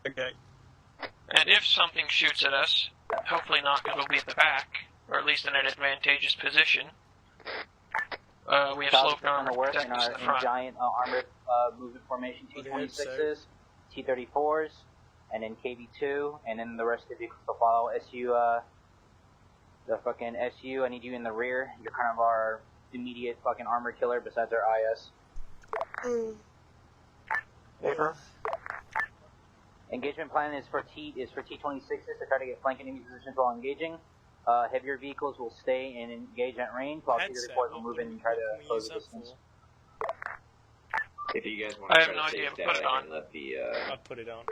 Okay. And if something shoots at us, hopefully not because we'll be at the back, or at least in an advantageous position, we have sloped armor to protect us in the front. Giant armored movement formation T-26s, T-34s, and then KV-2, and then the rest of the vehicles will follow. SU, the fucking SU, I need you in the rear. You're kind of our immediate fucking armor killer besides our IS. Paper. Engagement plan is for T-26s to try to get flanking enemy positions while engaging. Heavier vehicles will stay and engage at range, while T-34s will move in and try to close the distance. If you guys want I to have no try to idea, stay put it static on. and let the, I'd put it on.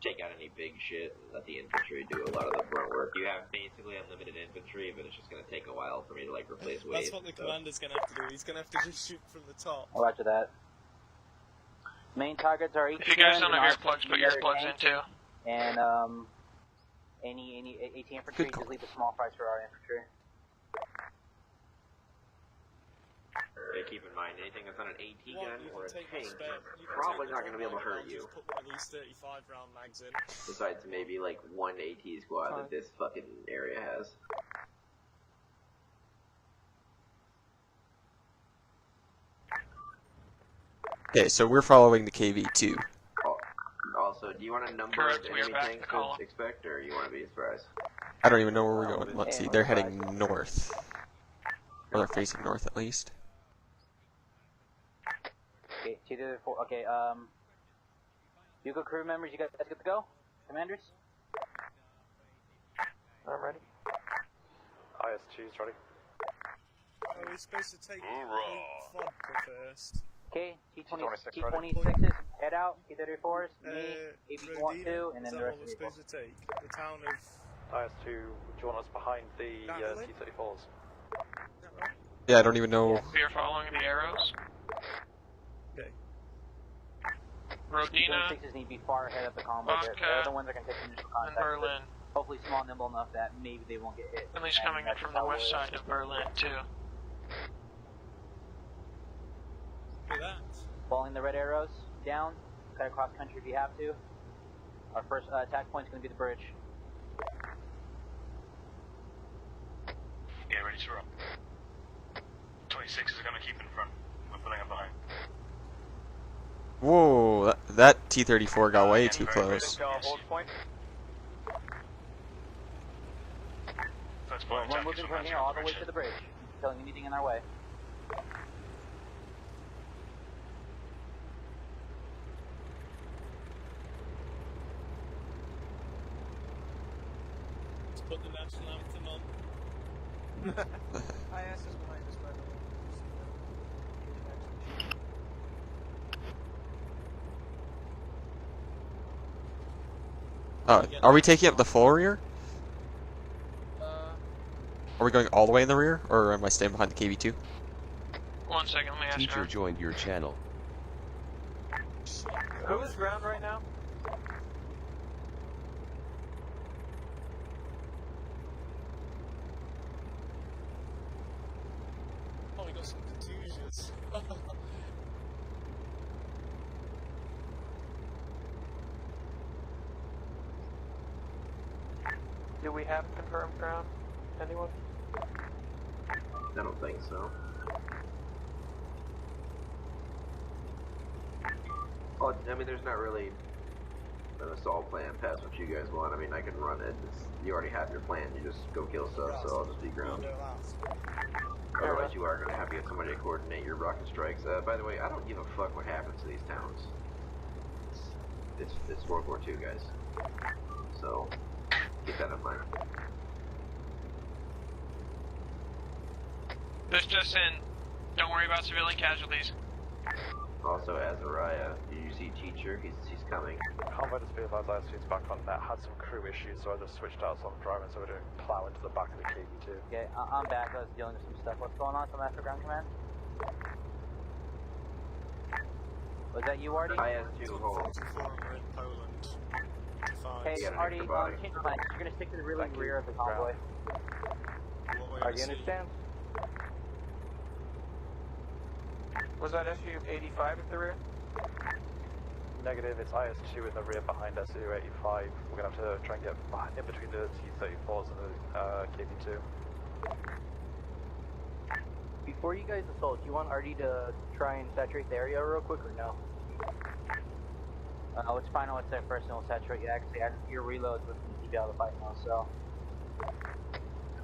take out any big shit and let the infantry do a lot of the front work. You have basically unlimited infantry, but it's just going to take a while for me to, like, replace waves. That's what the commander's going to have to do. He's going to have to just shoot from the top. Roger that. Main targets are AT-10s. If you guys don't have earplugs, put earplugs in too. And any AT infantry, just leave the small fries for our infantry. Okay, keep in mind, anything that's not an AT gun or a tank is spare, probably not going to be able to hurt you. Just put one of these 35 round mags in. Besides maybe like one AT squad that this fucking area has. Okay, so we're following the KV-2. Also, do you want a number Correct, of we are enemy back tanks to call. to expect, or you want to be surprised? I don't even know where we're going. Let's see, they're heading north. Or they're facing north at least. Okay, T-34, okay, Bugle crew members, you guys good to go? Commanders? I'm ready. IS-2's ready. Are we supposed to take vodka first? Okay, T-26 T-26s, head out, T-34s, me, AB-12, and then the rest of the supposed vehicles. to take? The town of... IS-2, do you want us behind the T-34s? Yeah, I don't even know. We are following the arrows. Okay. Rodina, T-26s need to be far ahead of the convoy. They're the ones that can take initial and contact. Berlin. Hopefully small, nimble enough that maybe they won't get hit. At least coming in from the west side of Berlin too. Look at that. Following the red arrows down, cut across country if you have to. Our first attack point is going to be the bridge. Yeah, ready to roll. 26 is going to keep in front. We're pulling up behind. Whoa, that T-34 got way too close. First point We're attack is moving from from here all the way to the bridge, killing anything in our way. Let's put the national anthem on. IS is behind us, by the way. Are we taking up the full rear? Are we going all the way in the rear, or am I staying behind the KV-2? 1 second, let me ask Teacher her. joined your channel. Who is ground right now? Oh, we got some contusions. Do we have confirmed ground? Anyone? I don't think so. Oh, I mean, there's not really an assault plan past what you guys want. I mean, I can run it. You already have your plan. You just go kill stuff, so I'll just be ground. Otherwise, you are going to have to get somebody to coordinate your rocket strikes. By the way, I don't give a fuck what happens to these towns. It's World War II, guys. So, keep that in mind. This just in. Don't worry about civilian casualties. Also, Azariah, do you see Teacher? He's coming. Convoy to speed advised IS-2's back on net, had some crew issues, so I just switched out some driving, so we're doing plow into the back of the KV-2. Okay, I'm back. I was dealing with some stuff. What's going on? Some after ground command? Was that you, Artie? IS-2, hold. 44 and we're in Poland. Hey, You got an Artie, extra body. change the plan. You're going to stick to the really rear of the convoy. Artie, understand? Was that SU-85 at the rear? Negative, it's IS-2 in the rear behind SU-85. We're going to have to try and get in between the T-34s and the KB-2. Before you guys assault, do you want RD to try and saturate the area real quick or no? It's fine, it's their personal saturate. Yeah, actually, your reloads with me keep you out of the fight now, so.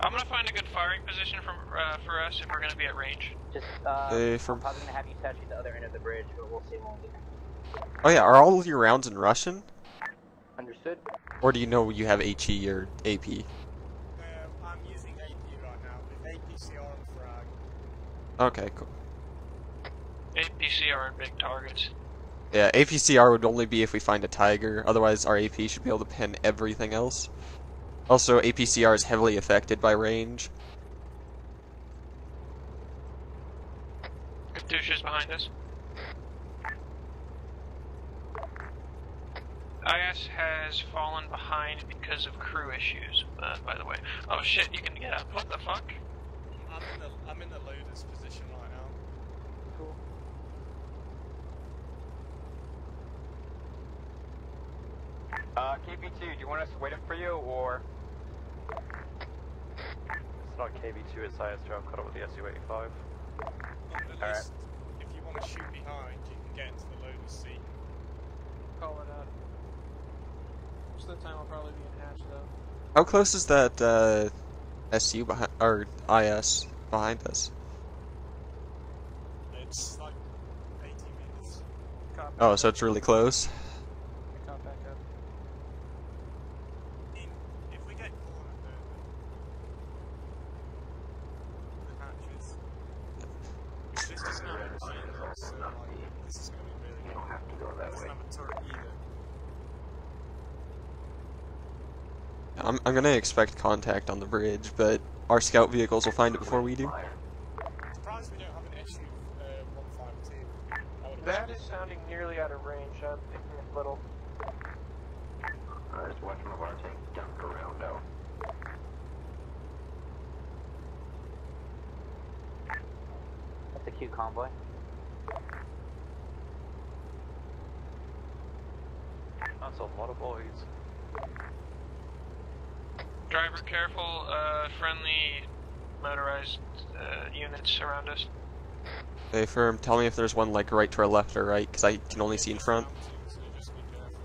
I'm gonna find a good firing position for us if we're gonna be at range. Just, Hey, I'm probably gonna have you saturate the other end of the bridge, but we'll see when we get there. Oh yeah, are all of your rounds in Russian? Understood? Or do you know you have HE or AP? I'm using AP right now with APCR and frag. Okay, cool. APCR and big targets. Yeah, APCR would only be if we find a Tiger, otherwise our AP should be able to pin everything else. Also, APCR is heavily affected by range. Katyusha's behind us. IS has fallen behind because of crew issues, by the way. Oh shit, you can get up. What the fuck? I'm in the loader's position right now. Cool. KB2, do you want us to wait for you, or? It's not KB2, it's IS-2. I'm caught up with the SU-85. Alright. If you want to shoot behind, you can get into the loader's seat. Call it out. Most of the time I'll probably be in hatch though. How close is that SU behind, or IS behind us? It's like 80 meters. Cop Oh, so it's really close. back up. If we get cornered, the hatches. This doesn't have a machine, so like, this is going to be really You don't have to go that doesn't way. have a turret either. I'm gonna expect contact on the bridge, but our scout vehicles will find it before we do. Surprised we don't have an issue 152. That is sounding nearly out of range. I'm thinking a little. Just watch one of our tanks jump around out. That's a cute convoy. That's a lot of boys. Driver careful, friendly motorized units around us. Hey, firm, tell me if there's one like right to our left or right, because I can only see in front. So just be careful.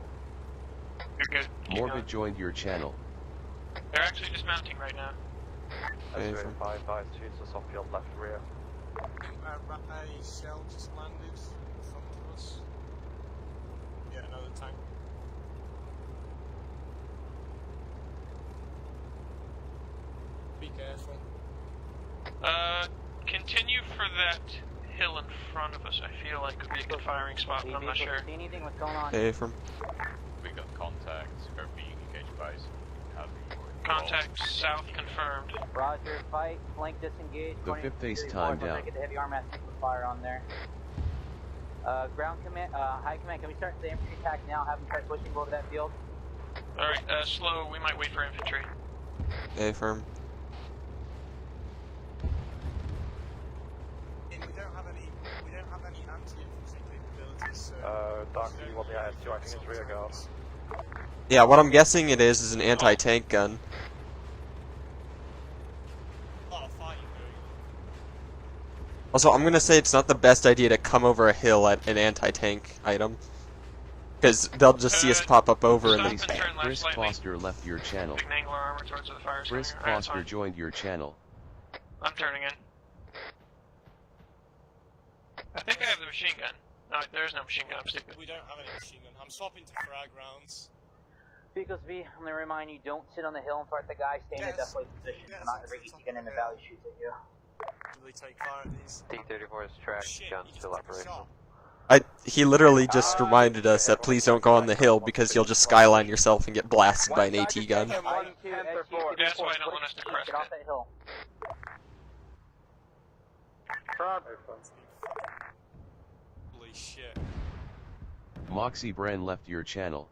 You're good. Keep Morbid going. joined your channel. They're actually dismounting right now. Hey, SU-85, IS-2, just off your left rear. A shell just landed in front of us. Yeah, another tank. Be careful. Continue for that hill in front of us. I feel like could be a good firing spot, but I'm not sure. See anything? What's going on? Hey, firm. We got contact. Scoping engage base. Contact south confirmed. Roger, fight, flank disengage. The fifth phase 20-34, timed I'm gonna out. get the heavy arm with fire on there. Ground command, high command, can we start the infantry attack now? Have them start pushing over that field? Alright, slow. We might wait for infantry. Hey, firm. And we don't have any anti-infantry capabilities, so... Dark, you want the IS-2 acting as rear guard? Yeah, what I'm guessing it is an anti-tank gun. A lot of fighting going Also, I'm gonna say it's not the best idea to come over a hill at an anti-tank item. Because they'll just see us pop up over and then... Stop and turn left Chris slightly. Foster left your channel. Take an angular armor towards the fire Chris center. Alright, it's Foster fine. joined your channel. I'm turning in. I think I have the machine gun. No, there's no machine gun. I'm stupid. We don't have any machine gun. I'm swapping to frag rounds. Vehicles B, I'm gonna remind you, don't sit on the hill and fight the guy, stay in a Yes. deathly position. Yes, Not that's every the top ET gun in the of the valley shoots at you. Do they take fire at these? T-34's track, Shit, gun you just still took a operational. shot. He literally just reminded us that please don't go on the hill because you'll just skyline yourself and get blasted by an AT gun. That's why I don't want us to crest Get off it. that hill. Holy shit. Moxie Bren left your channel.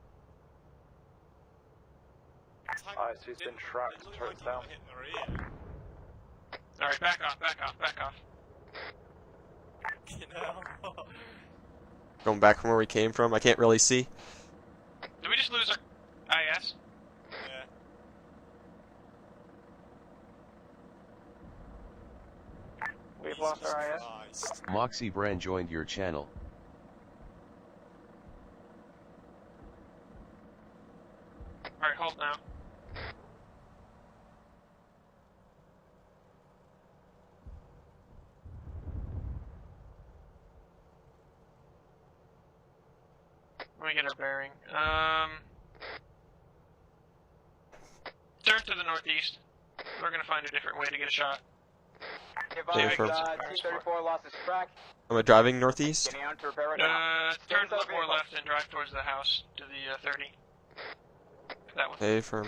Tank IS-2's been didn't- trapped, it looked turrets like down. he got hit in the rear. Alright, back off, back off, back off. You know? Going back from where we came from. I can't really see. Did we just lose our IS? Yeah. We've lost our IS. Christ. Moxie Brand joined your channel. Alright, hold now. Let me get our bearing. Turn to the northeast. We're gonna find a different way to get a shot. Hey, from- T-34 lost his track. Am I driving northeast? Getting on to repair it now. Turn a little more left and drive towards the house, to the 30. That one. Hey, firm.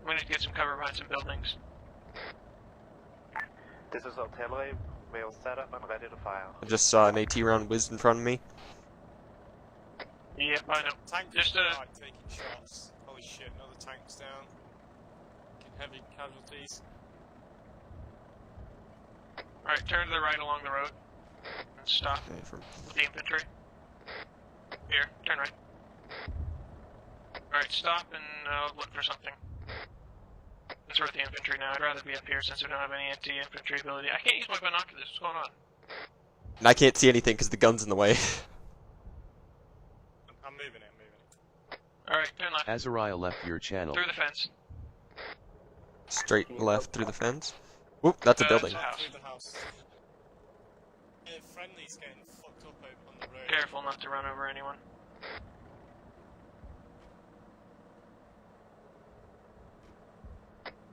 We need to get some cover behind some buildings. This is artillery. We're set up and ready to fire. I just saw an AT round whizzed in front of me. Yep, I know. Tank Just, right, taking shots. Holy shit, another tank's down. Getting heavy casualties. Alright, turn to the right along the road. And stop Hey, firm. with the infantry. Here, turn right. Alright, stop and look for something. It's worth the infantry now. I'd rather be up here since we don't have any anti-infantry ability. I can't use my binoculars. What's going on? And I can't see anything because the gun's in the way. I'm moving it. Alright, turn left. Azariah left your channel. Through the fence. Straight left through the fence. Whoop, that's a building. House. Through the house. Yeah, friendly's getting fucked up over on the road. Careful not to run over anyone.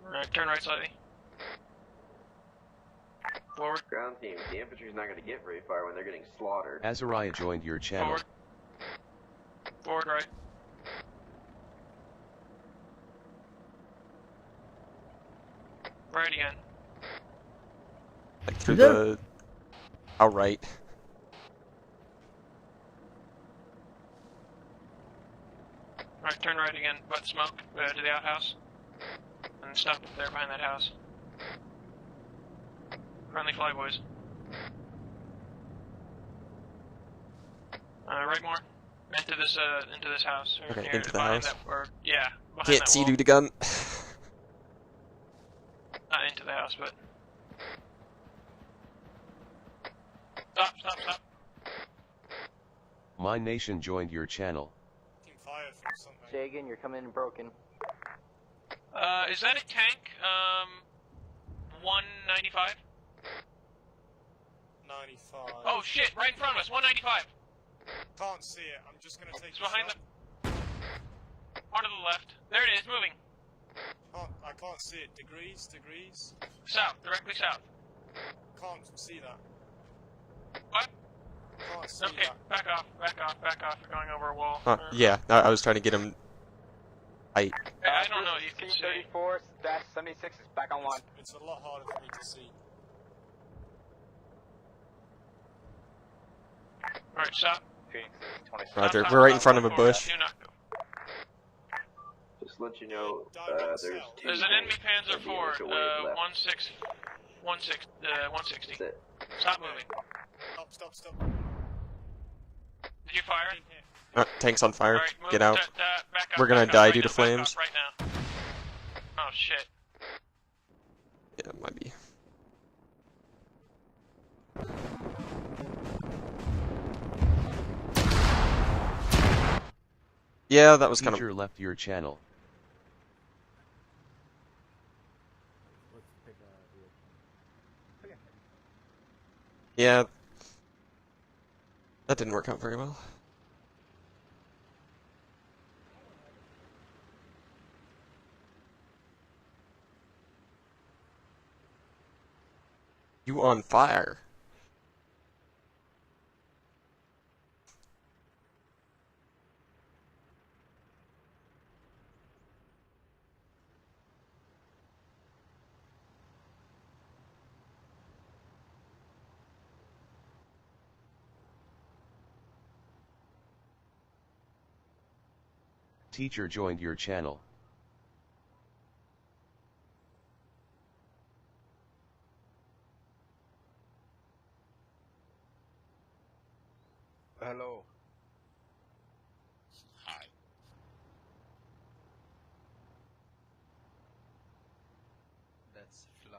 Alright, turn right slightly. Forward, Ground team, the infantry's not going to get very far when they're getting slaughtered. Azariah joined your channel. forward. Forward right. Right again. Like through the... outright. Alright, turn right again, but smoke to the outhouse. And stop up there behind that house. Friendly flyboys. Right more. Into this house. Or Okay, near- into the behind house. That, or, yeah, behind Can't that see wall. due to gun. Not into the house, but... Stop. My Nation joined your channel. Taking fire from something. Say again, you're coming in broken. Is that a tank? 195? 95. Oh shit, right in front of us, 195! Can't see it. I'm just gonna take It's a behind shot. Part of the left. There it is, moving. I can't see it. Degrees. South, directly south. Can't see that. What? Can't see Okay, that. back off. We're going over a wall. Yeah, I was trying to get him... I don't know if you can see. T-34-76 is back online. It's a lot harder for me to see. Alright, stop. Phoenix is 26. Roger, Stop, we're right in stop, front of a stop, forward. bush. Do not go. Just to let you know, Direct there's south. two There's an enemy tanks Panzer on the initial IV, wave left. 160. That's it. Stop moving. Stop. Did you fire? Tank's on fire. Alright, move. Get out. Back up, We're gonna back up die right due to now, back flames. up right now. Oh shit. Yeah, it might be. Yeah, that was kind of... Teacher left your channel. Yeah. That didn't work out very well. You on fire. Teacher joined your channel. Hello. Hi. Let's fly,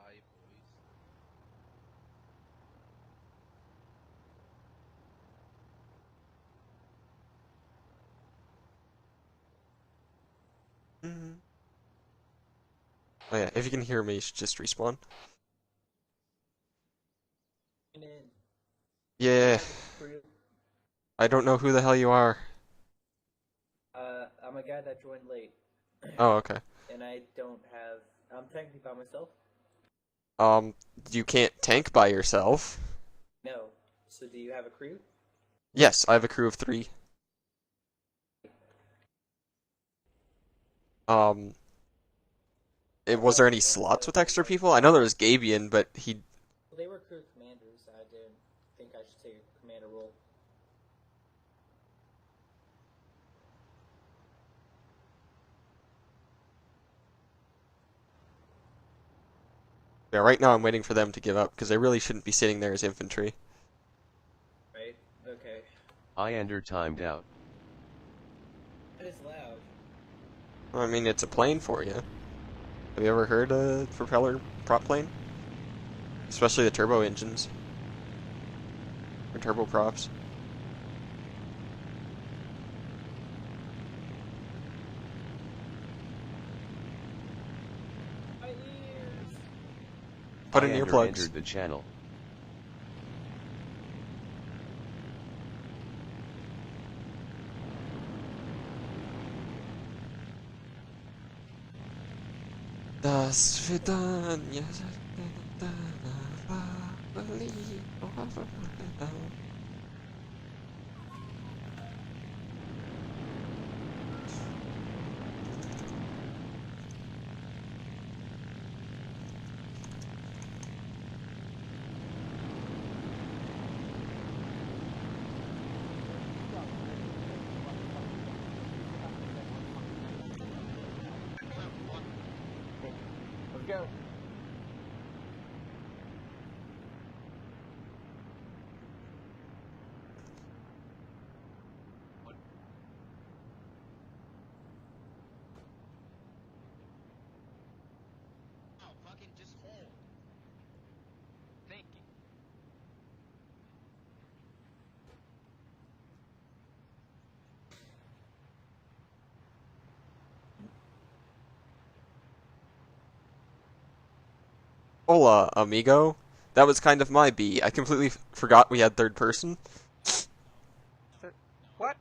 boys. Mm-hmm. Oh yeah, if you can hear me, you should just respawn. Yeah. I don't know who the hell you are. I'm a guy that joined late. Oh, okay. And I don't have. I'm technically by myself. You can't tank by yourself. No. So do you have a crew? Yes, I have a crew of 3. Was there any slots with extra people? I know there was Gabian, but he... Well, they were crew commanders. I didn't think I should take a commander role. Yeah, right now I'm waiting for them to give up, because they really shouldn't be sitting there as infantry. Right? Okay. Iander timed out. That is loud. I mean, it's a plane for you. Have you ever heard a propeller prop plane? Especially the turbo engines. Or turboprops. Put in Iyander earplugs. entered the channel. Das Vidania. Let's go. Oh, fucking just hold. Thank you. Hola, amigo. That was kind of my B. I completely forgot we had third person. What?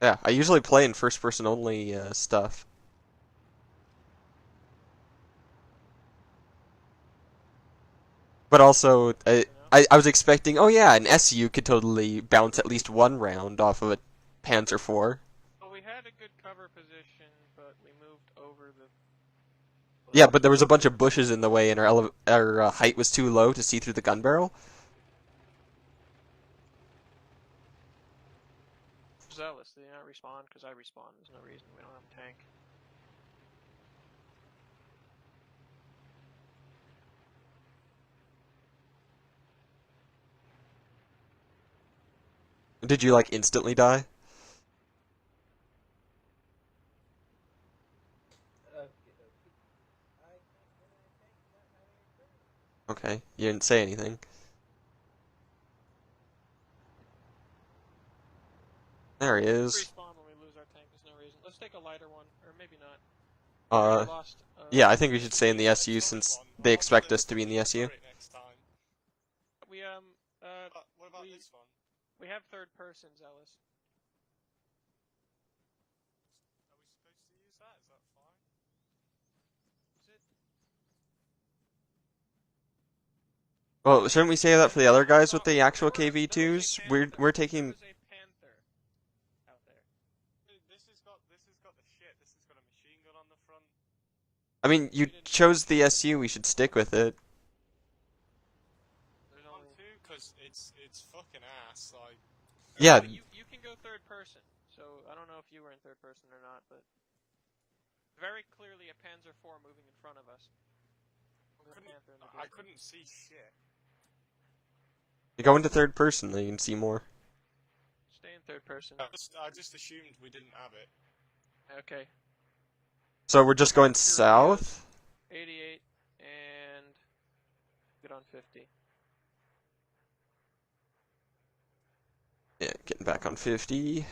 Yeah, I usually play in first person only stuff. But also, I was expecting, oh yeah, an SU could totally bounce at least one round off of a Panzer IV. Well, we had a good cover position, but we moved over the... Yeah, but there was a bunch of bushes in the way, and our height was too low to see through the gun barrel. Zealous, did they not respawn? Because I respawn. There's no reason we don't have a tank. Did you, like, instantly die? Okay, you didn't say anything. There he is. Respawn when we lose our tank, there's no reason. Let's take a lighter one, or maybe not. Yeah, I think we should stay in the SU since they expect us to be in the SU. We, what about this one? We have third person, Zealous. Are we supposed to use that? Is that fine? Is it? Well, shouldn't we say that for the other guys with the actual KV2s? We're taking... There's a Panther out there. This has got the shit. This has got a machine gun on the front. I mean, you chose the SU, we should stick with it. There's only two, because it's fucking ass, like... Yeah. You can go third person, so I don't know if you were in third person or not, but... Very clearly a Panzer IV moving in front of us. I couldn't see shit. You go into third person, then you can see more. third person? I just assumed we didn't have it. Okay. So we're just going south? 88 and get on 50. Yeah, getting back on 50.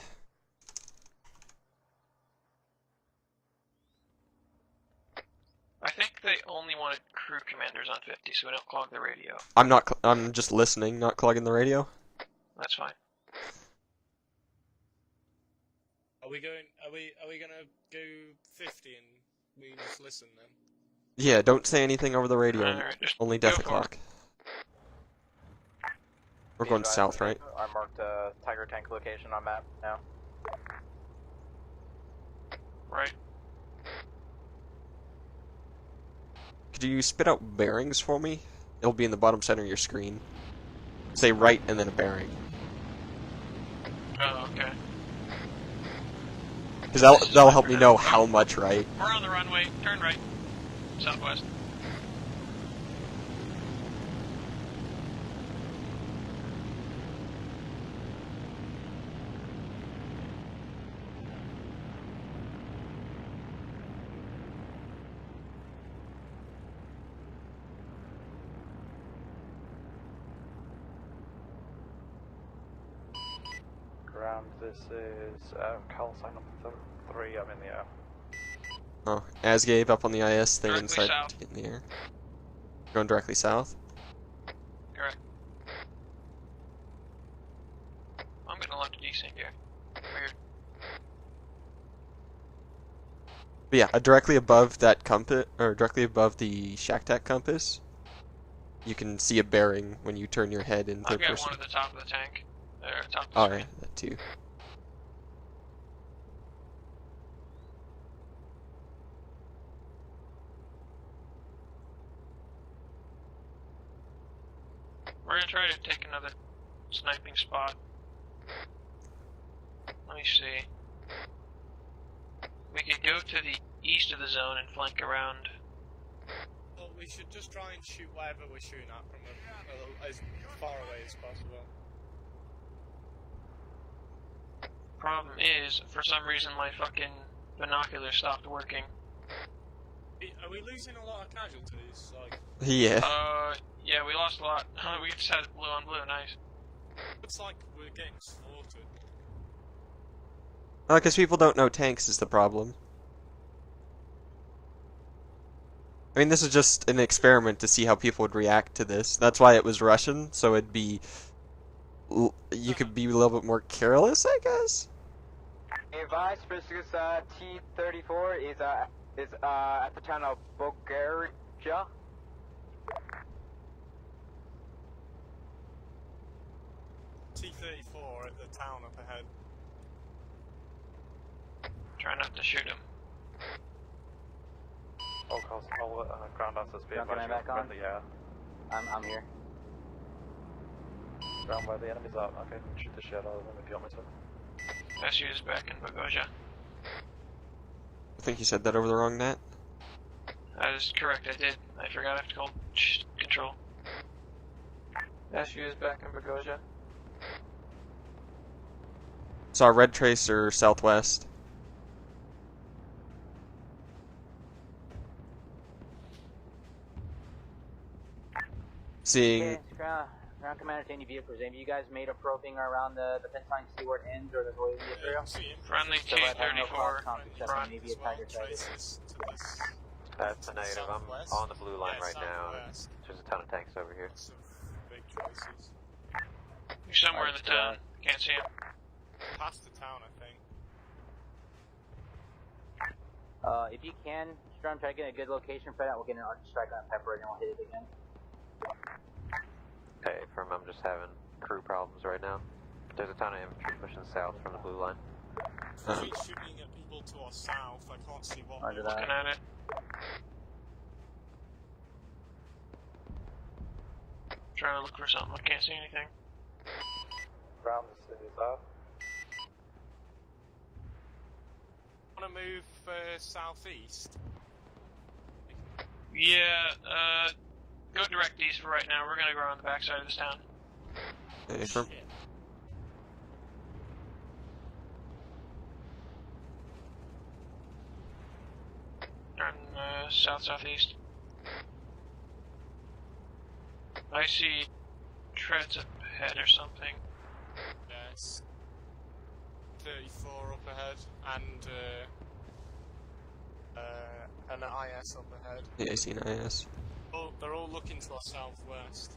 I think they only wanted crew commanders on 50, so we don't clog the radio. I'm just listening, not clogging the radio. That's fine. Are we gonna go 50 and we just listen then? Yeah, don't say anything over the radio. Alright, just Only go death for it. o'clock. We're going south, right? I marked a Tiger tank location on map now. Right. Could you spit out bearings for me? It'll be in the bottom center of your screen. Say right and then a bearing. Oh, okay. Because that'll help me know how much right. We're on the runway. Turn right. Southwest. Ground, this is call sign number 3, I'm in the air. Oh, as gave up on the IS, stay Directly inside south. in the air. Going directly south? Correct. I'm getting a lot of desync here. Weird. But yeah, directly above that compass, or directly above the ShackTac compass, you can see a bearing when you turn your head in I've third got person. one at the top of the tank. Or top of the Oh screen. yeah, that too. We're gonna try to take another sniping spot. Let me see. We could go to the east of the zone and flank around. Well, we should just try and shoot wherever we're shooting at from as far away as possible. Problem is, for some reason my fucking binoculars stopped working. Are we losing a lot of casualties? Like, Yeah. Yeah, we lost a lot. We just had blue on blue, nice. looks like we're getting slaughtered. Because people don't know tanks is the problem. I mean, this is just an experiment to see how people would react to this. That's why it was Russian, so it'd be... You could be a little bit more careless, I guess? Advice, T-34 is at the town of Bulgaria. T-34 at the town up ahead. Try not to shoot him. All calls, all ground assets be Can I back on? Yeah. I'm here. Ground where the enemy's out. Okay, shoot the shit out of them if you want me to. SU is back in Bagoja. I think you said that over the wrong net. That is correct, I did. I forgot I have to call control. SU is back in Bagoja. Saw a red tracer southwest. Seeing... Okay, ground commander to any vehicles. Have you guys made a probing around the fence line to see where it ends or the way the material? Friendly So I have no T-34. except maybe a Tiger target. That's a negative. I'm on the blue line right now. Southwest. There's a ton of tanks over here. Some big choices. You're somewhere in the town. Can't see him. Past the town, I think. If you can, Storm, try to get a good location for that. We'll get an archer strike on Pepper and we'll hit it again. Hey, I'm just having crew problems right now. There's a ton of infantry pushing south from the blue line. She's shooting at people to our south. I can't see what. Roger Looking that. at it. Trying to look for something. I can't see anything. Ground, this is out. Want to move southeast? Yeah, go direct east for right now. We're gonna go around the backside of this town. Hey, from... south-southeast. I see treads up ahead or something. Yes. 34 up ahead, and an IS up ahead. Yeah, I see an IS. Oh, they're all looking to our southwest.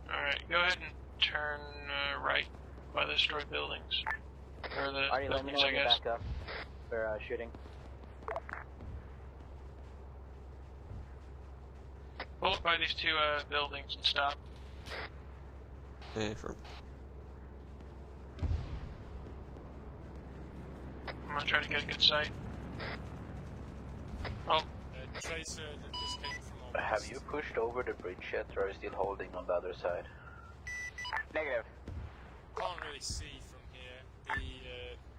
Alright, go ahead and turn right by the destroyed buildings. Or the Alright, let me know buildings, I when you guess. back up for shooting. Hold by these two buildings and stop. Okay, for I'm gonna try to get a good sight. Oh, Tracer that just came from our Have west. you pushed over the bridge yet, or are you still holding on the other side? Negative. Can't really see from here.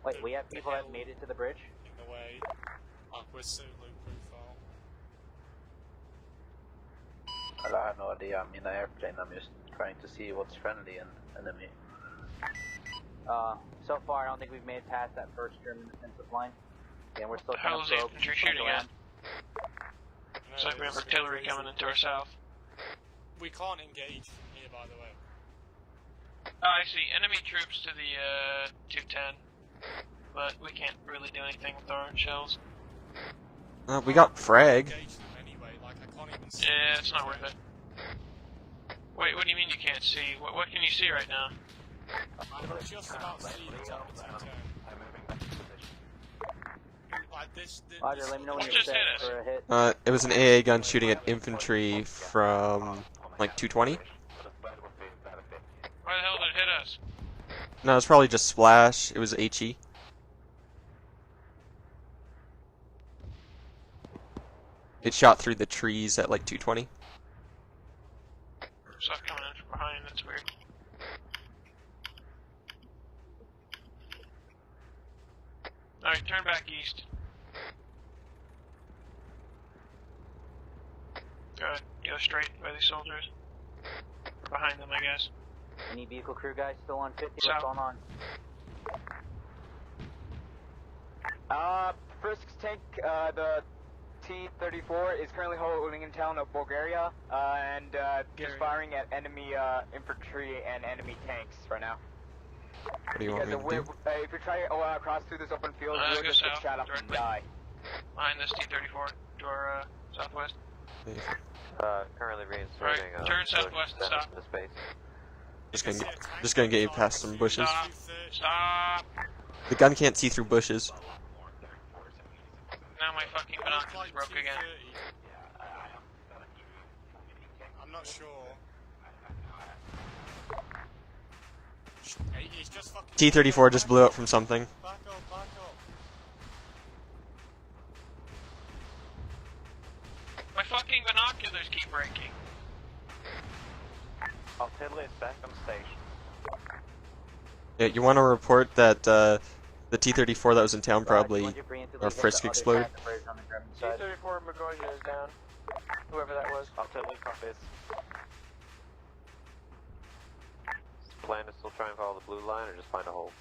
Wait, we have people that made it to the bridge? In the way. We're so low profile. Well, I have no idea. I'm in an airplane. I'm just trying to see what's friendly and enemy. So far I don't think we've made it past that first German defensive line. Yeah, we're still trying how's to the probe. infantry shooting at? Looks like we have artillery coming into our south. We can't engage from here, by the way. I see enemy troops to the 210, but we can't really do anything with our own shells. we got frag. Engage them anyway, like I can't even see. Yeah, it's not worth it. Wait, what do you mean you can't see? What can you see right now? I'm just about seeing the top of 210. I'm moving back to position. Like this. Roger, let me know when What you're just set hit us? for a hit. It was an AA gun shooting at infantry from like 220. Why the hell did it hit us? No, it's probably just splash. It was HE. It shot through the trees at like 220. Stuff coming in from behind, that's weird. Alright, turn back east. Go straight by these soldiers. Or behind them, I guess. Any vehicle crew guys still on 50? South. What's going on? First tank, the T-34 is currently holding in town of Bulgaria, and just firing at enemy infantry and enemy tanks right now. What do you want me to do? If you try to cross through this open field, Let's you'll go just get south, shot up and directly. die. Behind this T-34 to our southwest. Currently Right, reinserting. turn southwest and stop. The space. Just gonna get you past some bushes. Stop! Stop! The gun can't see through bushes. Now my fucking binoculars broke again. I'm not sure. He's just fucking. T-34 just blew up from something. Back up, back up. My fucking binoculars keep breaking. Artillery is back on station. Yeah, you want to report that the T-34 that was in town probably, or Frisk exploded. T-34 Magoya is down. Whoever that was. Artillery copies. Plan to still try and follow the blue line, or just find a hole?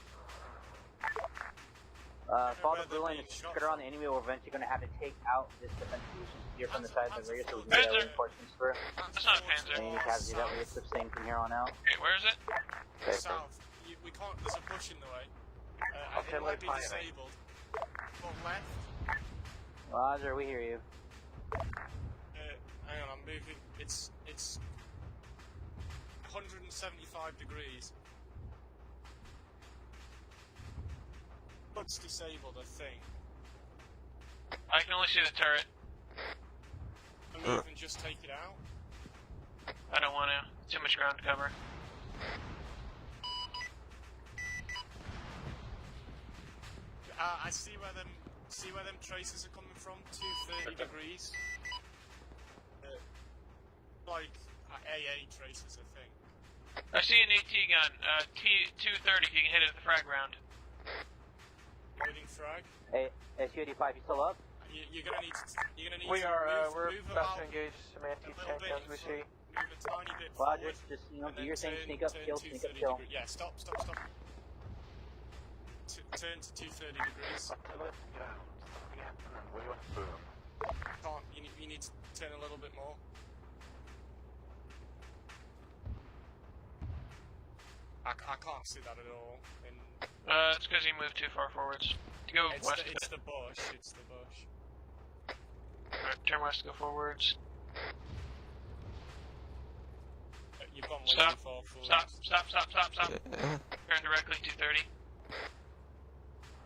Follow the blue line and skirt around the enemy. We're eventually going to have to take out this defense solution here from the side of the rear so we can get our reinforcements through. That's not a Panzer. Any casualty that we sustain from here on out. Okay, where is it? South. We can't. There's a bush in the way. It might be disabled. Go left. Roger, we hear you. Hang on, I'm moving. It's 175 degrees. Looks disabled, I think. I can only see the turret. Move and just take it out. I don't want to. Too much ground to cover. I see where them traces are coming from. 230 degrees. Like AA traces, I think. I see an AT gun. T-230. You can hit it with the frag round. Loading frag. Hey, SU-85, you still up? You're gonna need to. We are. Move, We're move about to about engage some anti-tank guns we see. Move a tiny bit Roger, forward. just do and your then thing, sneak up, kill, sneak up, kill. Yeah, stop. Turn to 230 degrees. Can't, you need to turn a little bit more. I can't see that at all. It's because you moved too far forwards. Go west. It's the bush. It's the bush. Alright, turn west, go forwards. You've gone way Stop. too far forward. Stop. Turn directly 230.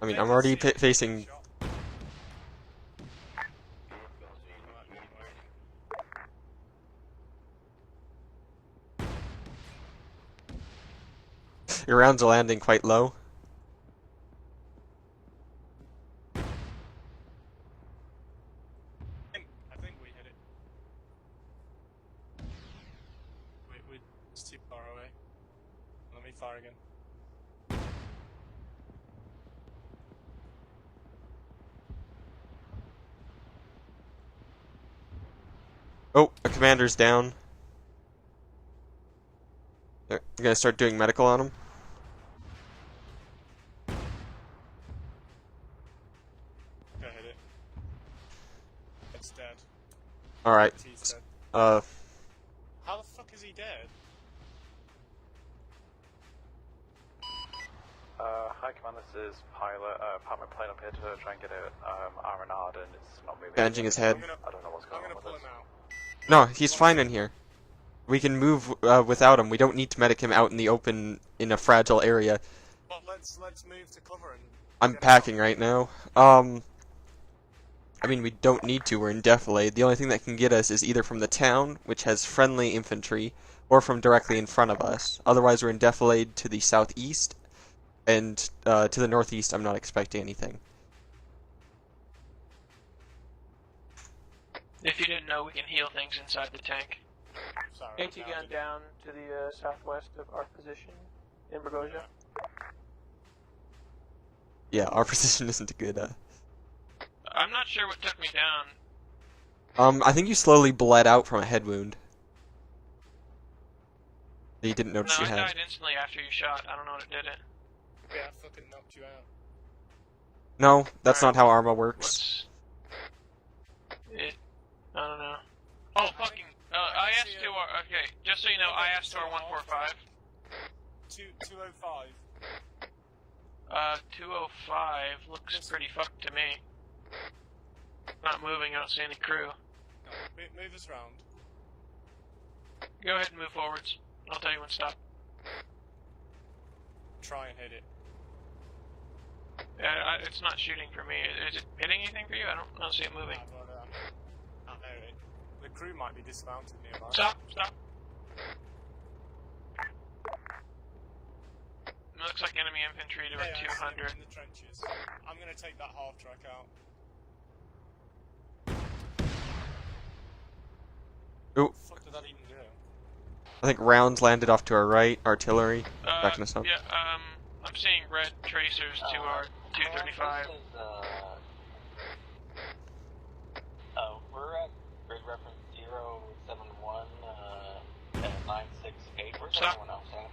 I mean, I'm already facing... Your rounds are landing quite low. I think we hit it. It's too far away. Let me fire again. Oh, a commander's down. You're gonna start doing medical on him? Go hit it. It's dead. Alright. He's dead. Uh... How the fuck is he dead? Hi command, this is pilot. Pat my plane up here to try and get it R&R'd and it's not moving. Bandaging his head. I don't know what's going on with this. No, he's fine in here. We can move without him. We don't need to medic him out in the open in a fragile area. Well, let's move to cover and... I'm packing right now. I mean, we don't need to. We're in defilade. The only thing that can get us is either from the town, which has friendly infantry, or from directly in front of us. Otherwise, we're in defilade to the southeast, and to the northeast, I'm not expecting anything. If you didn't know, we can heal things inside the tank. Sorry, AT gun down to the southwest of our position in Burgosia. Yeah, our position isn't good. I'm not sure what took me down. I think you slowly bled out from a head wound. That you didn't notice you had. No, I died instantly after you shot. I don't know what did it. Yeah, I fucking knocked you out. No, that's not how Arma works. I don't know. Oh, fucking... I asked to our... Okay, just so you know, I asked to our 145. 205. 205 looks pretty fucked to me. Not moving, I don't see any crew. No, move us round. Go ahead and move forwards. I'll tell you when to stop. Try and hit it. It's not shooting for me. Is it hitting anything for you? I don't see it moving. The crew might be dismounted nearby. Stop! It looks like enemy infantry to Yeah, 200. in the trenches. I'm gonna take that half track out. Ooh. What the fuck did that even do? I think rounds landed off to our right, artillery, backing us up. Yeah, I'm seeing red tracers to our 235. We're at grade reference 071 at 968. Where's Stop. everyone else at?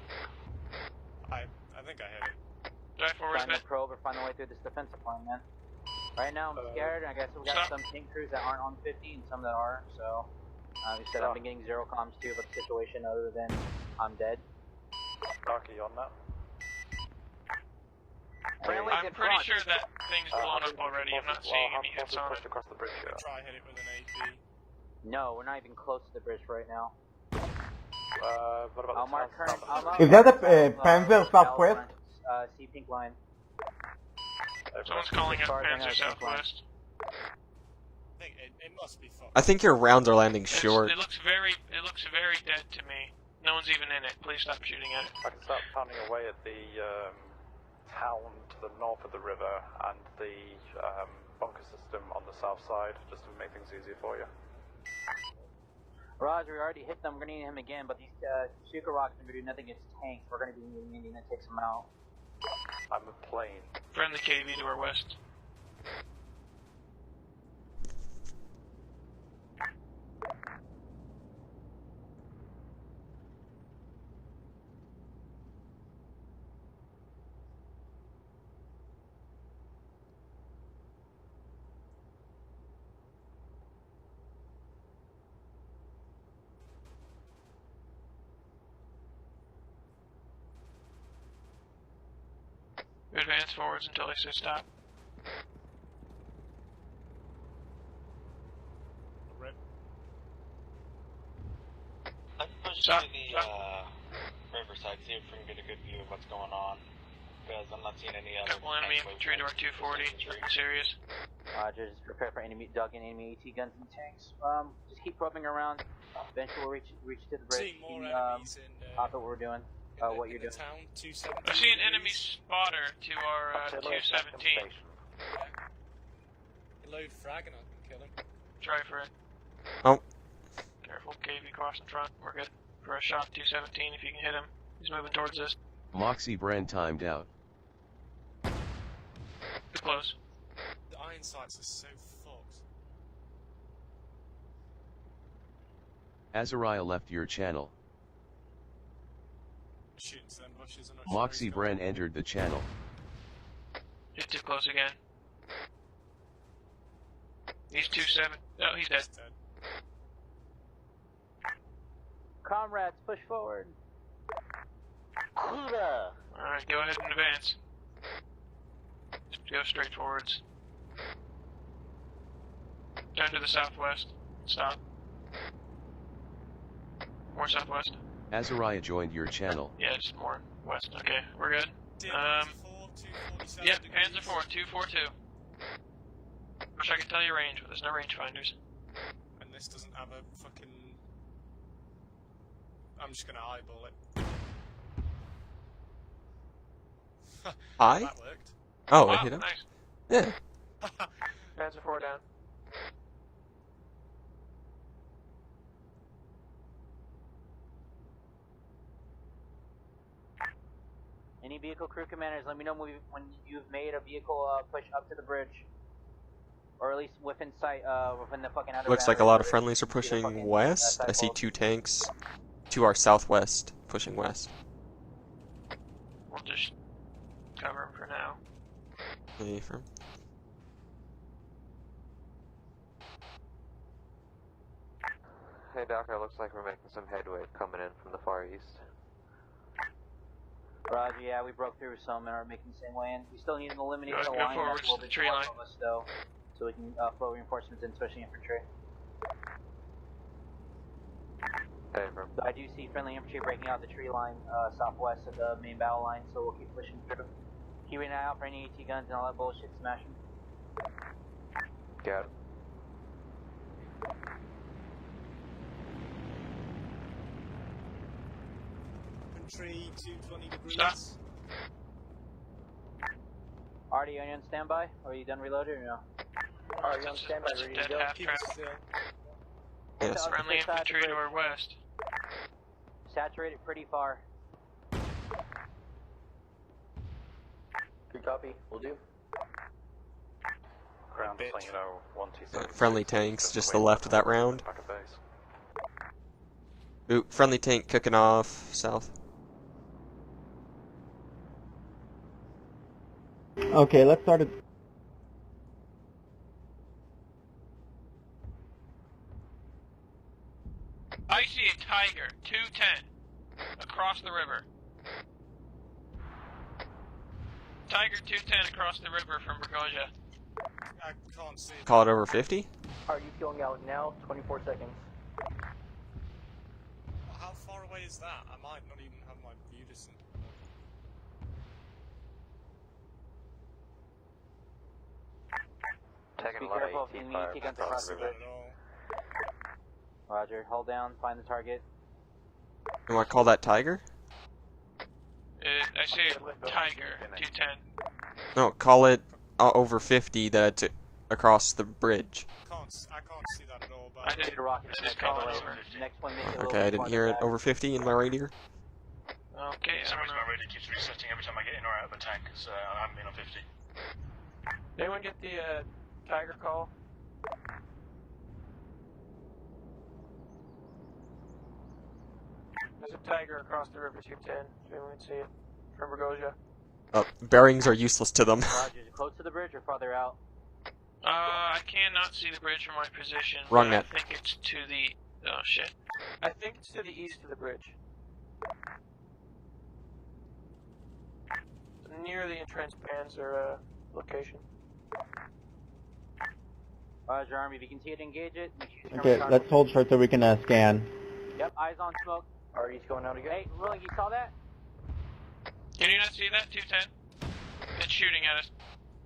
I think I hit it. Drive forward, Find the probe or find a way through this defensive line, man. Right now I'm scared, and I guess we got some tank crews that aren't on 50 and some that are, so... you said I've been getting zero comms too about the situation other than I'm dead. Darky on that. I'm pretty sure that thing's blown up already. I'm not seeing any hits on it. Across the bridge here. Try hit it with an AP. No, we're not even close to the bridge right now. What about I'll mark current. Is that a Panzer Southwest? See pink line. Someone's calling it Panzer Southwest. It must be fucked. I think your rounds are landing short. It looks very dead to me. No one's even in it. Please stop shooting at it. I can start pounding away at the town to the north of the river and the bunker system on the south side, just to make things easier for you. Roger, we already hit them. We're gonna need him again, but these Suka rocks are gonna do nothing against tanks. We're gonna be needing to take them out. I'm a plane. Friendly KV to our west. Advance forwards until they say stop. Red. I'm pushing Stop. to the riverside, see if we can get a good view of what's going on. Because I'm not seeing any other. Couple enemy infantry to our 240. Serious. Just prepare for enemy dug in enemy AT guns and tanks. Just keep rubbing around. Eventually we'll reach to the bridge. Seeing more enemies in What we're doing. What you're doing. Town, 217. I see an enemy spotter to our 217. Load frag and I can kill him. Try for it. Oh. Careful, KV cross in front. We're good for a shot 217 if you can hit him. He's moving towards us. Moxie Brand timed out. Too close. The iron sights are so fucked. Azariah left your channel. Shooting some bushes and Moxie Brand entered the channel. He's too close again. He's 2-7. Oh, he's dead. Comrades, push forward. Kuda. Alright, go ahead and advance. Just go straight forwards. Turn to the southwest. Stop. More southwest. Azariah joined your channel. Yeah, just more west. Okay, we're good. Yep, Panzer 4, 242. Wish I could tell you range, but there's no rangefinders. And this doesn't have a fucking... I'm just gonna eyeball it. I? That worked. Oh, wow, I hit him? Nice. Yeah. Panzer 4 down. Any vehicle crew commanders, let me know when you've made a vehicle push up to the bridge. Or at least within sight, within the fucking underground. Looks like a lot of friendlies are pushing west. I see 2 tanks to our southwest, pushing west. We'll just cover him for now. Affirm. Hey Doctor, looks like we're making some headway coming in from the far east. Roger, yeah, we broke through some and are making the same way in. We still need to eliminate the Go line forward that's a little to the bit tree line. of us though, so we can flow reinforcements in, especially infantry. Hey, bro. So I do see friendly infantry breaking out the tree line southwest of the main battle line, so we'll keep pushing through. Keep an eye out for any AT guns and all that bullshit smashing. Got it. Infantry, 220 degrees. Stop. Artie, are you on standby? Or are you done reloaded or no? Are you on standby? Ready to go? Keep it still. Yes. Friendly infantry to our west. Saturated pretty far. Good copy, will do. Ground swing at 126. Friendly tanks just to the left of that round. Back at base. Ooh, friendly tank cooking off south. Okay, let's start it. I see a Tiger, 210, across the river. Tiger 210 across the river from Burgoja. I can't see. Call it over 50? Are you going out now? 24 seconds. How far away is that? I might not even have my view distance. Taking Be a lot careful of if you need AT to fire get across the bridge. Roger, hold down, find the target. You want to call that Tiger? I see a Tiger, 210. No, call it over 50 that's across the bridge. I can't see that at all, but... I just call it over. Next one, make it a little Okay, I bit didn't farther hear it. back. Over 50 in my radio? Okay, I For some don't reason know. my radio keeps resetting every time I get in or out of a tank, so I haven't been on 50. Anyone get the Tiger call? There's a Tiger across the river 210, if anyone can see it, from Burgoja. Bearings are useless to them. Roger, is it close to the bridge or farther out? I cannot see the bridge from my position. Wrong but net. I think it's to the... Oh, shit. I think it's to the east of the bridge. near the entrenched Panzer location. Roger, Army. If you can see it, engage it. Okay, let's hold short so we can scan. Yep, eyes on smoke. Artie's going out again. Hey, Rolling, you saw that? Can you not see that? 210? It's shooting at us.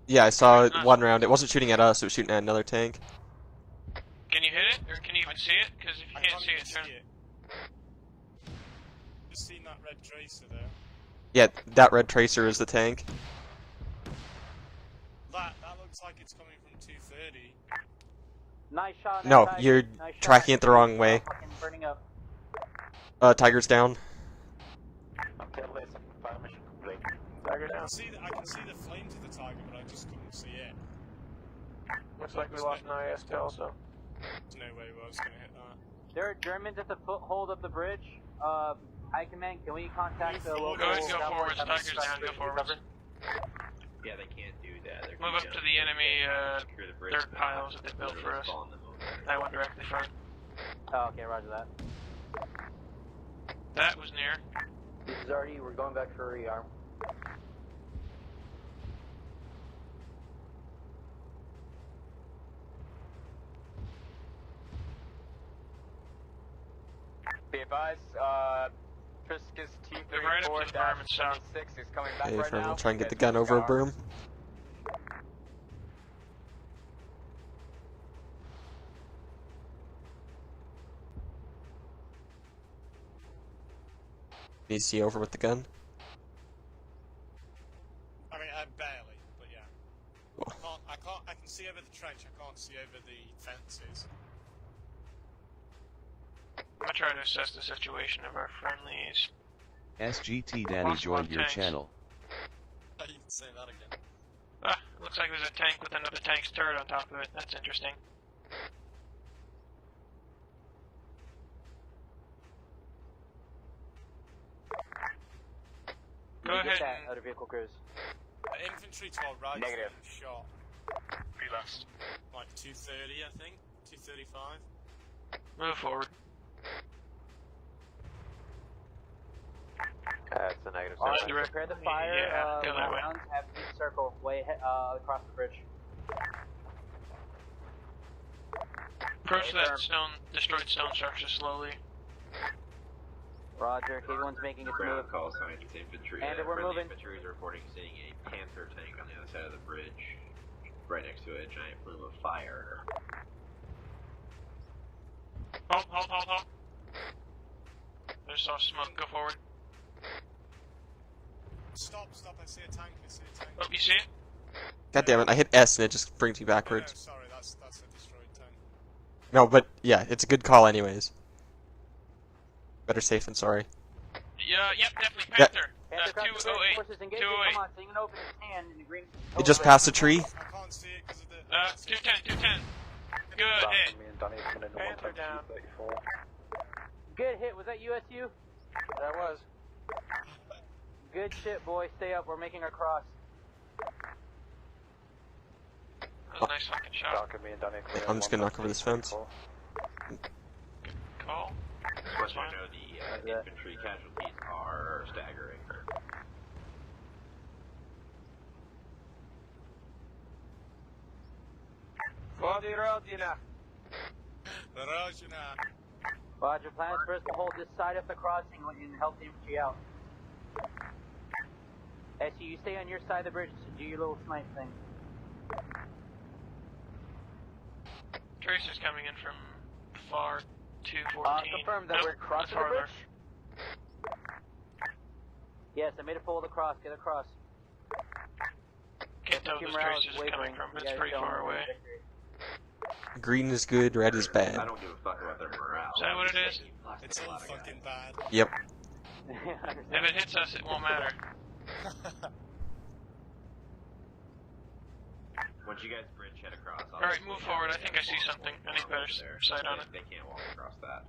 Yeah, I saw it one round. It wasn't shooting at us, it was shooting at another tank. Can you hit it? Or can you even see it? Because if you can't see it, turn... Just seen that red tracer there. Yeah, that red tracer is the tank. That looks like it's coming from 230. Nice shot. No, Tiger. you're Nice shot. tracking it the wrong way. Fucking burning up. Tiger's down. Okay, listen. Fire mission complete. Tiger's I down. can see the flames of the Tiger, but I just couldn't see it. Looks like we lost an IS also. There's no way I was going to hit that. There are Germans at the foothold of the bridge. High command, can we contact the local... Go ahead, go forward. Tiger's down, go forward. Yeah, they can't do that. They're Move up to the enemy third piles that they built for us. That one directly front. Oh, okay, roger that. That was near. This is Artie. We're going back for rearm. Be advised, Triscus Right up to the berm and south. T34-76 is coming back Hey, right friend, now. we'll try and get the gun over a berm. Need to see over with the gun. I mean, barely, but yeah. I can see over the trench, I can't see over the fences. I'm gonna try to assess the situation of our friendlies. SGT Danny joined your channel. I didn't say that again. Ah, looks like there's a tank with another tank's turret on top of it. That's interesting. Go ahead and... Out of vehicle crews. Infantry to our right. Negative. Shot. Be last. Like 230, I think. 235. Move forward. It's a negative. Alright, prepare the fire. Yeah, go that way. Rounds have deep circle way across the bridge. Approach that destroyed stone structure slowly. Roger, K1's making its move. Ground call signs to infantry. And we're friendly moving. Infantry is reporting seeing a Panther tank on the other side of the bridge, right next to a giant plume of fire. Halt. There's some smoke. Go forward. Stop, I see a tank, Oh, you see it? God damn it, I hit S and it just brings me backwards. No, sorry, that's a destroyed tank. No, but yeah, it's a good call anyways. Better safe than sorry. Yeah, yep, definitely Panther. 208. Forces engaging. 208. Come on, so you can open his hand in the green. It just passed a tree. I can't see it because of the... 210. Good hit. Me and Danny coming in Panther at down. 134. Good hit. Was that USU? That was. Good shit, boy. Stay up. We're making our cross. That was a nice fucking shot. Darker, me and Danny coming in I'm just gonna knock over this fence. Call. Just want you to know the infantry casualties are staggering. Roger, plans for us to hold this side of the crossing and help the infantry out. SU, you stay on your side of the bridge to do your little snipe thing. Tracer's coming in from far 214. Confirm that we're crossing the bridge? Yes, I made a full of the cross. Get across. Can't tell where the Tracer's is coming from, but it's pretty far away. Green is good, red is bad. I don't give a fuck about their morale. Is that what it is? It's all fucking bad. Yep. If it hits us, it won't matter. Once you guys bridge head across. Alright, move forward. I think I see something. I need better sight on it. They can't walk across that.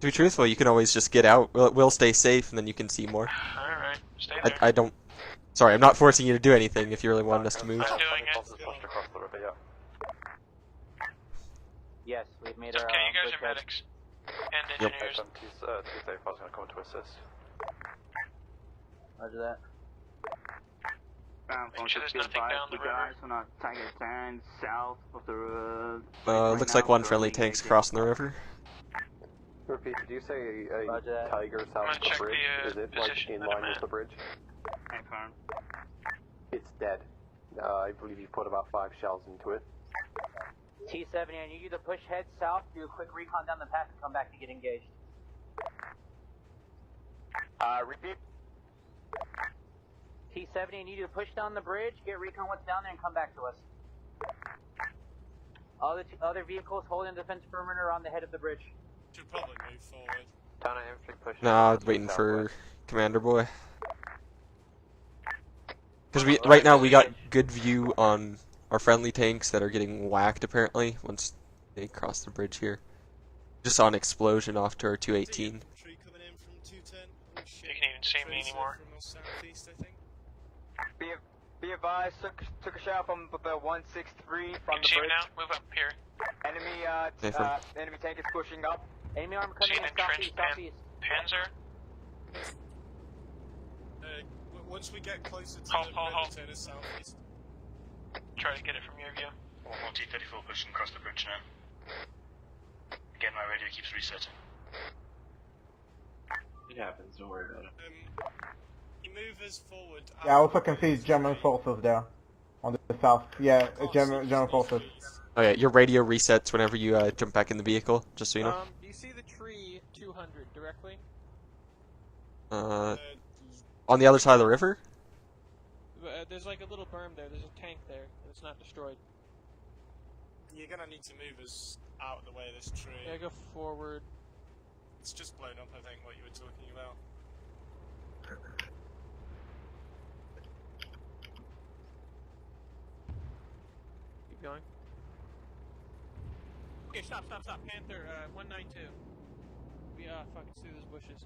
To be truthful, you can always just get out. We'll stay safe, and then you can see more. Alright, stay there. I don't... Sorry, I'm not forcing you to do anything if you really want us to move. I'm doing it. Yes, we've made It's our... okay, you guys are medics. And engineers. T-35 is going to come to assist. Roger that. Make sure there's nothing down the river. On a Tiger 10 south of the road. Looks like one friendly tank's crossing the river. Repeat, did you say a Tiger south of the bridge? Is it like in line with the bridge? Confirm. It's dead. I believe you put about 5 shells into it. T-70, I need you to push head south, do a quick recon down the path, and come back to get engaged. Repeat. T-70, I need you to push down the bridge, get recon what's down there, and come back to us. All the other vehicles holding the defense perimeter on the head of the bridge. Should probably move forward. Down at infantry pushing. Nah, waiting for Commander Boy. Because right now we got good view on our friendly tanks that are getting whacked apparently once they cross the bridge here. Just saw an explosion off to our 218. You can't even see me anymore. Be advised, took a shot from the 163 from the see me bridge. now? Move up here. Enemy tank is pushing up. Enemy armor coming in southeast. Panzer? Once we get closer to Halt. turn us southeast. Try to get it from your view. One more T-34 pushing across the bridge now. Again, my radio keeps resetting. It happens, don't worry about it. You move us forward. Yeah, I also can see German forces there. On the south. Yeah, German forces. Oh yeah, your radio resets whenever you jump back in the vehicle, just so you know. Do you see the tree 200 directly? On the other side of the river? There's like a little berm there. There's a tank there. It's not destroyed. You're gonna need to move us out of the way of this tree. Yeah, go forward. It's just blown up, I think, what you were talking about. Keep going. Okay, stop. Panther, 192. Fuck, it's through those bushes.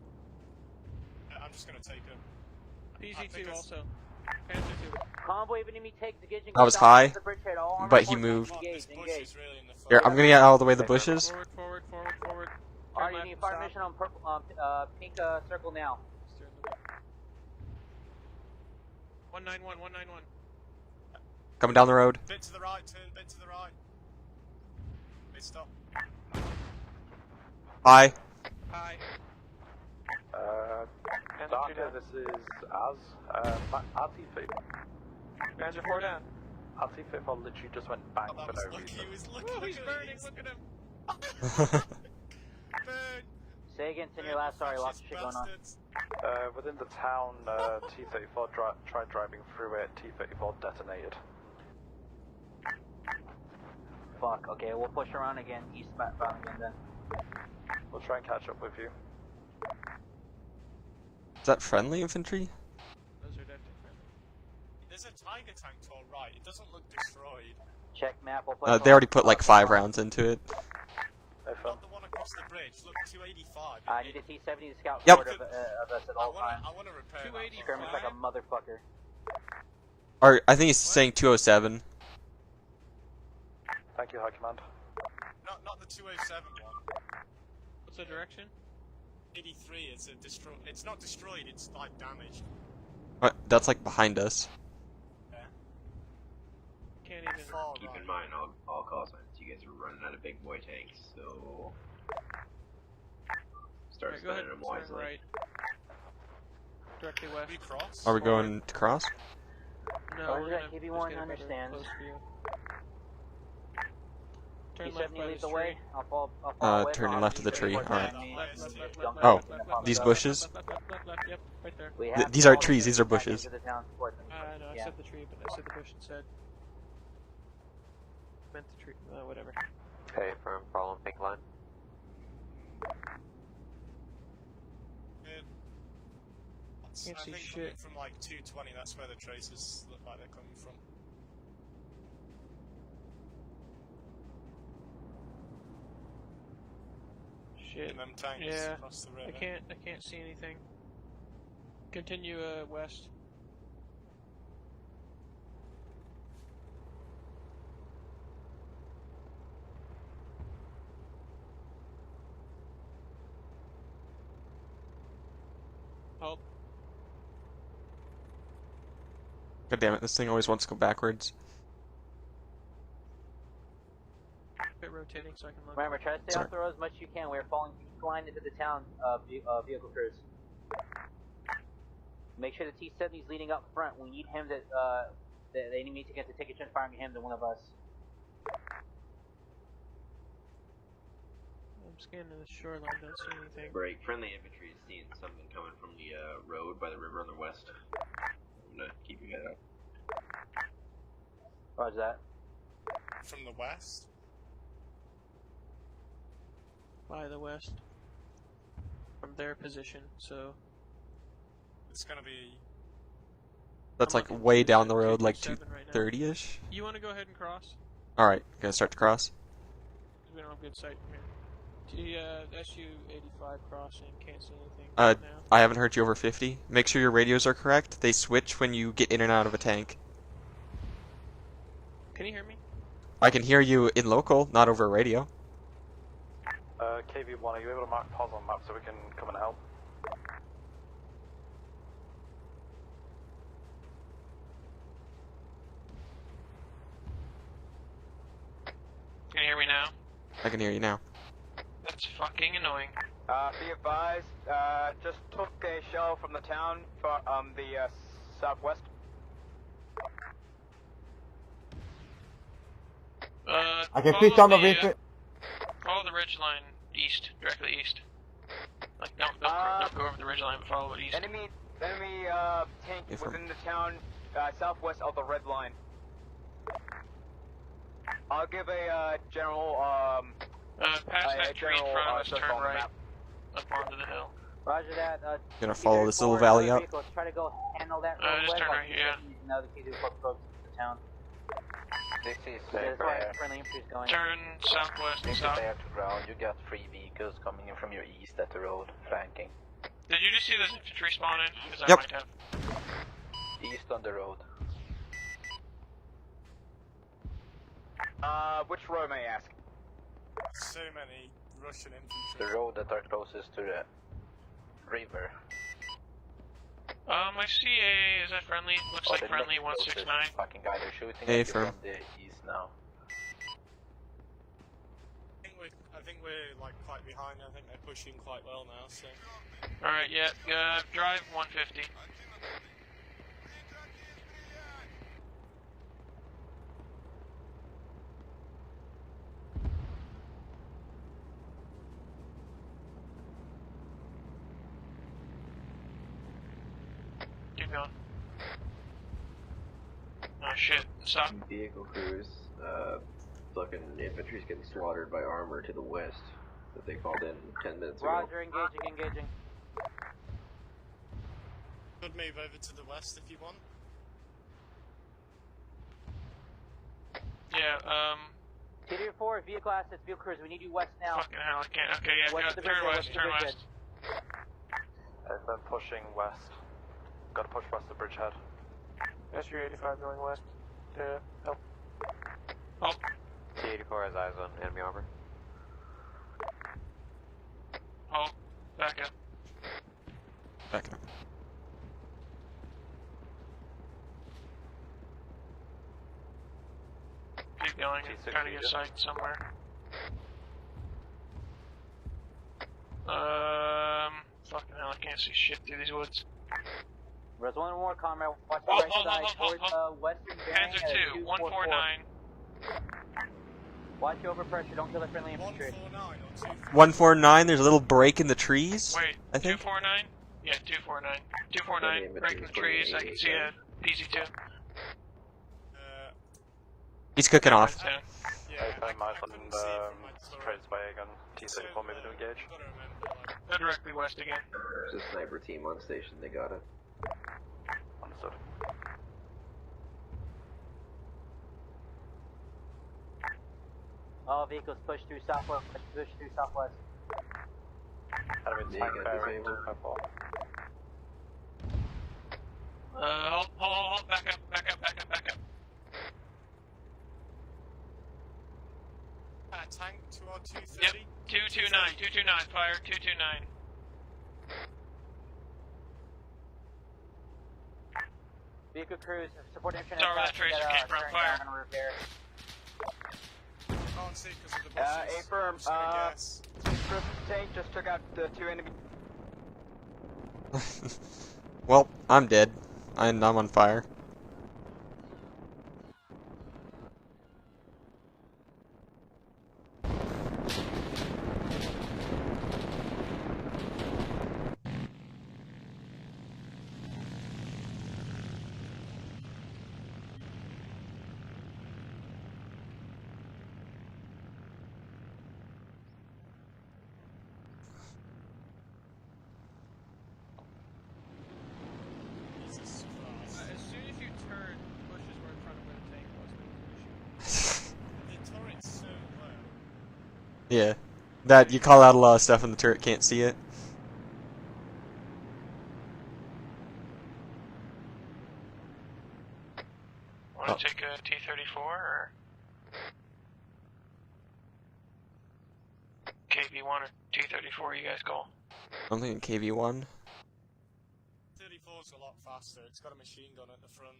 I'm just gonna take him. PZ2 also. Panther 2. Convoy of enemy tanks engaging. I was high, the bridgehead, all armor but he forces moved. Engage. Here, I'm gonna get out of the way of the bushes. Forward. Alright, you need fire mission on purple, pink circle now. 191. Coming down the road. Bit to the right, bit to the right. Bit stop. Hi. Doctor, this is Az. RT5. Panzer 4 down. RT5 literally just went bang for no reason. He's burning, look at him! Say again, Senior last, sorry, lots of shit going on. Within the town, T-34 tried driving through it, T-34 detonated. Fuck, okay, we'll push around again, eastbound again then. We'll try and catch up with you. Is that friendly infantry? Those are definitely friendly. There's a Tiger tank to our right, it doesn't look destroyed. Check map, we'll push They already put like 5 rounds into it. Not the one across the bridge, look, 285. I need a T-70 to scout Yep. forward of us at all times. I wanna repair 285. Skirmish like a motherfucker. Or I think he's saying 207. Thank you, High Command. Not the 207 one. What's the direction? 83, it's not destroyed, it's like damaged. That's like behind us. Yeah. Can't even. Keep in mind, all call signs, you guys are running out of big boy tanks, so start spending them wisely. Right. Directly west. We cross? Are we going to cross? No, we're gonna KB1 just get a better understands. close view. T-70 lead the way, I'll follow with. Turning left of the tree, alright. Left, Oh, left, these left, bushes? left, yep, right there. These aren't trees, these are bushes. No, I said the tree, but I said the bush instead. Meant the tree, whatever. Hey, firm, problem, pink line. Can't I see think shit. from like 220, that's where the traces look like they're coming from. Shit. And them tanks Yeah, across the river. I can't see anything. Continue west. Halt. God damn it, this thing always wants to go backwards. Rotating so I can look. Remember, try to stay off the road as much as you can. We're falling blind into the town vehicle crews. Make sure the T-70 is leading up front. We need him to, the enemy to get to take a chance firing at him than one of us. I'm scanning the shoreline, don't see anything. Break. Friendly infantry is seeing something coming from the road by the river on the west. I'm gonna keep your head up. Roger that. From the west? By the west. From their position, so... It's gonna be... That's like way down the road, like 230-ish? You wanna go ahead and cross? Alright, gonna start to cross. We don't have good sight from here. SU-85 crossing, can't see anything now. I haven't heard you over 50. Make sure your radios are correct. They switch when you get in and out of a tank. Can you hear me? I can hear you in local, not over a radio. KV1, are you able to mark pause on map so we can come and help? Can you hear me now? I can hear you now. That's fucking annoying. Be advised, just took a shell from the town for, the, southwest. I can see some of it. Follow the ridge line east, directly east. Like, don't go over the ridge line, but follow it east. Enemy, tank within the town, southwest of the red line. I'll give a, general, past that tree in front of us, turn right, up onto the hill. Roger that, Gonna follow this little valley up. Vehicles, try to go handle that roadway. Just turn right here, yeah. Now the T-2 approach the town. This is That's why friendly infantry is going. Turn southwest and This is south. air to ground. You got 3 vehicles coming in from your east at the road, flanking. Did you just see this infantry spawn in? Because I Yep. might have. East on the road. Which road may I ask? So many Russian infantry. The road that are closest to the river. I see a, is that friendly? Looks like friendly 169. Fucking guy they're shooting Hey, at you firm. from the east now. I think we're like quite behind. I think they're pushing quite well now. So. Alright, yeah, drive 150. Keep going. Oh shit, stop. Vehicle crews, fucking infantry's getting slaughtered by armor to the west that they called in 10 minutes ago. Roger, engaging. Could move over to the west if you want. Yeah, T-4, vehicle assets, vehicle crews, we need you west now. Fucking hell, I can't. Okay, yeah, West of the turn bridge, west, turn west. I'm pushing west. Gotta push west of Bridgehead. SU-85 going west. Yeah, help. Oh. T-84 has eyes on enemy armor. Oh, back up. Back up. Keep going, I'm trying to get sight somewhere. Fucking hell, I can't see shit through these woods. There's one more, comrade. Watch the right side towards western bearing. 2, 149. Watch over pressure, don't kill the friendly infantry. 149, there's a little break in the trees. Wait, I think. 249? Yeah, 249. 249, breaking the trees, I can see a PZ2. He's cooking off. I'm Iceland and trades by Aegon. T-34 moving to engage. Go directly west again. There's a sniper team on station, they got it. Understood. All vehicles push through southwest, Enemy tank bearing 254. Hold, back up. Tank to our 230? Yep, 229, fire, 229. vehicle crews, support infantry Sorry, where the tracer came from. Fire. on roof here. Can't see because of the bushes. A-firm, Just gonna guess. Christmas tank just took out the 2 enemy. Well, I'm dead. And I'm on fire. Jesus Christ. As soon as you turn, bushes were in front of where the tank was. The turret's so low. Yeah. That, you call out a lot of stuff and the turret can't see it. Want to take a T-34 or KV-1 or T-34? You guys call. I'm thinking KV-1. 34's a lot faster. It's got a machine gun at the front.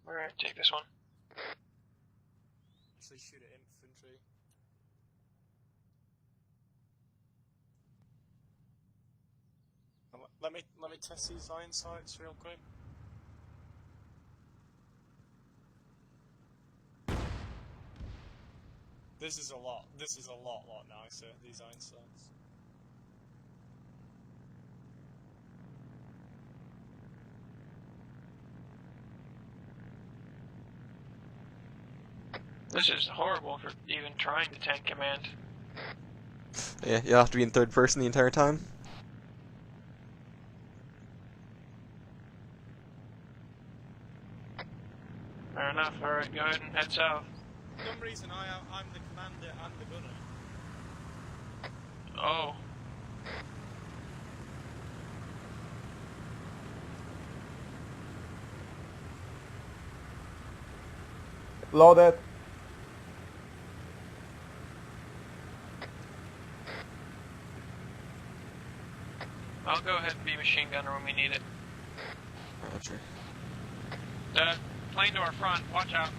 All right, take this one. Actually, shoot at infantry. Let me test these iron sights real quick. This is a lot nicer, these iron sights. This is horrible for even trying to tank command. Yeah, you'll have to be in third person the entire time. Fair enough. Alright, go ahead and head south. For some reason, I'm the commander and the gunner. Oh. Loaded. I'll go ahead and be machine gunner when we need it. Roger. Plane to our front. Watch out.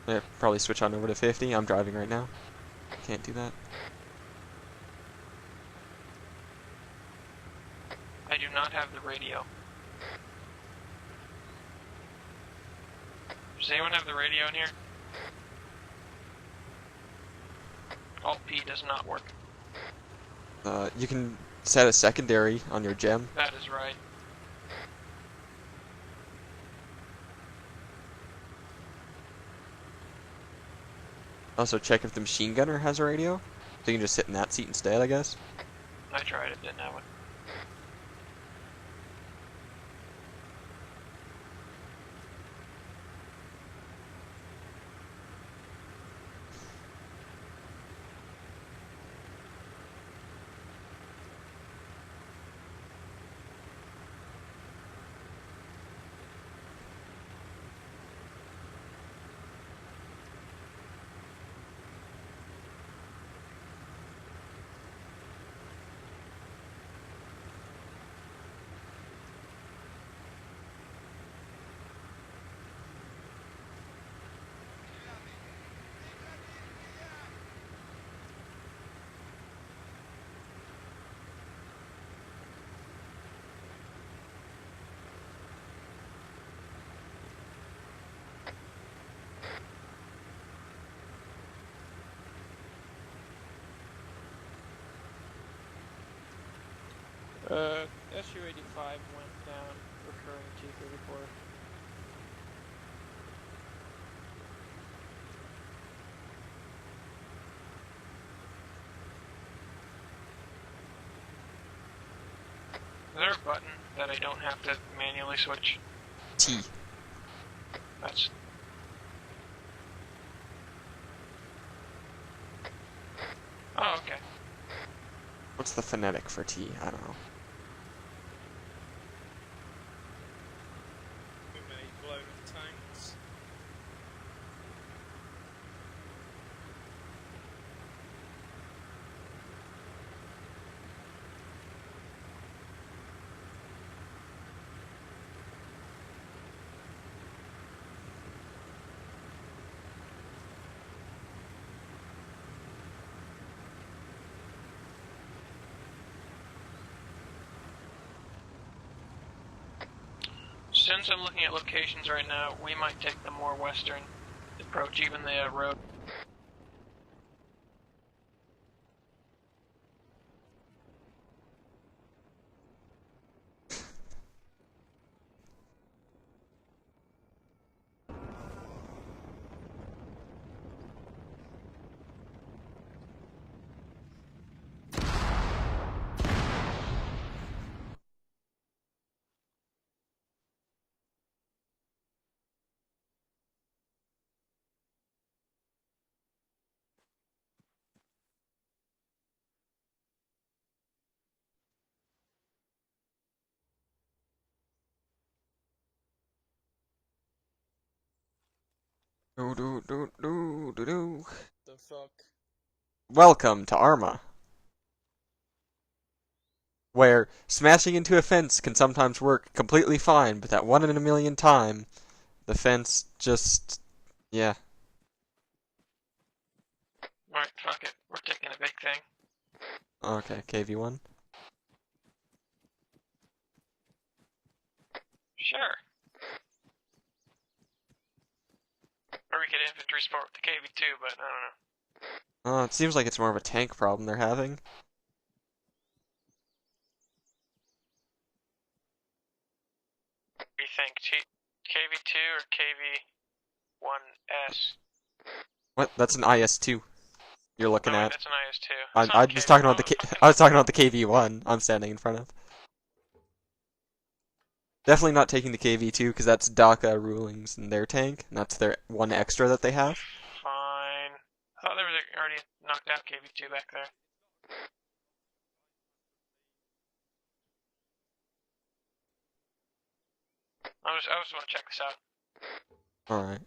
Yeah, probably switch on over to 50. I'm driving right now. Can't do that. I do not have the radio. Does anyone have the radio in here? Alt P does not work. You can set a secondary on your gem. That is right. Also check if the machine gunner has a radio. So you can just sit in that seat instead, I guess. I tried it, didn't have one. SU-85 went down, recurring T-34. Is there a button that I don't have to manually switch? T. That's... Oh, okay. What's the phonetic for T? I don't know. since I'm looking at locations right now, we might take the more western approach, even the road. Do. The fuck? Welcome to Arma, where smashing into a fence can sometimes work completely fine, but that 1 in a million time, the fence just, yeah. Alright, fuck it. We're taking a big thing. Okay, KV1. Sure. Or we could infantry support with the KV2, but I don't know. It seems like it's more of a tank problem they're having. What do you think? KV2 or KV1S? What? That's an IS-2 you're looking at. That's an IS-2. I was talking about I was talking about the KV1 I'm standing in front of. Definitely not taking the KV2 because that's DACA rulings in their tank, and that's their one extra that they have. Fine. I thought they were already knocked out KV2 back there. I just want to check this out. Alright.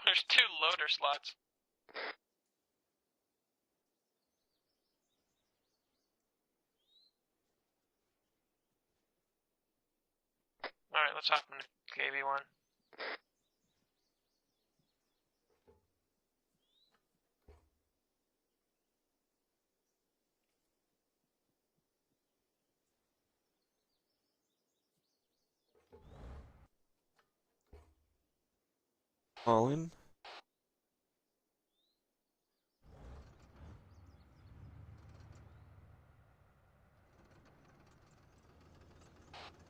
There's 2 loader slots. Alright, let's hop into KV1. All in.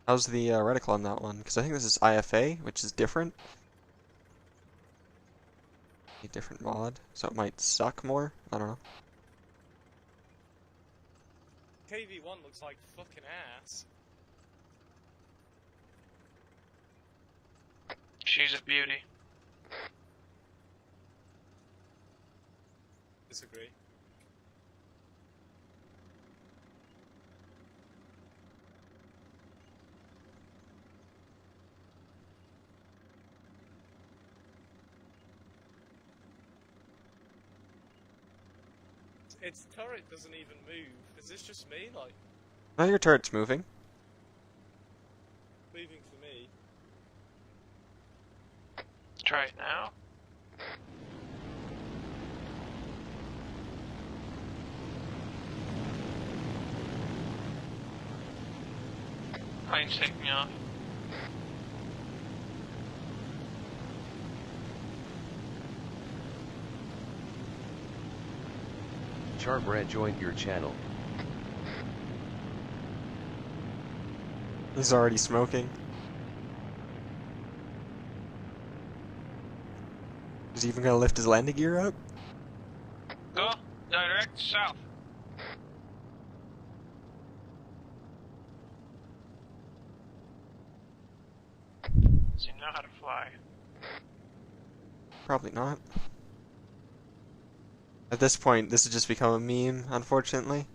How's the reticle on that one? Because I think this is IFA, which is different. A different mod, so it might suck more. I don't know. KV1 looks like fucking ass. She's a beauty. Disagree. Its turret doesn't even move. Is this just me? Like, Now your turret's moving. moving for me. Try it now. Plane's taking off. Charbrat joined your channel. He's already smoking. Is he even gonna lift his landing gear up? Go direct south. Does he know how to fly? Probably not. At this point, this has just become a meme, unfortunately.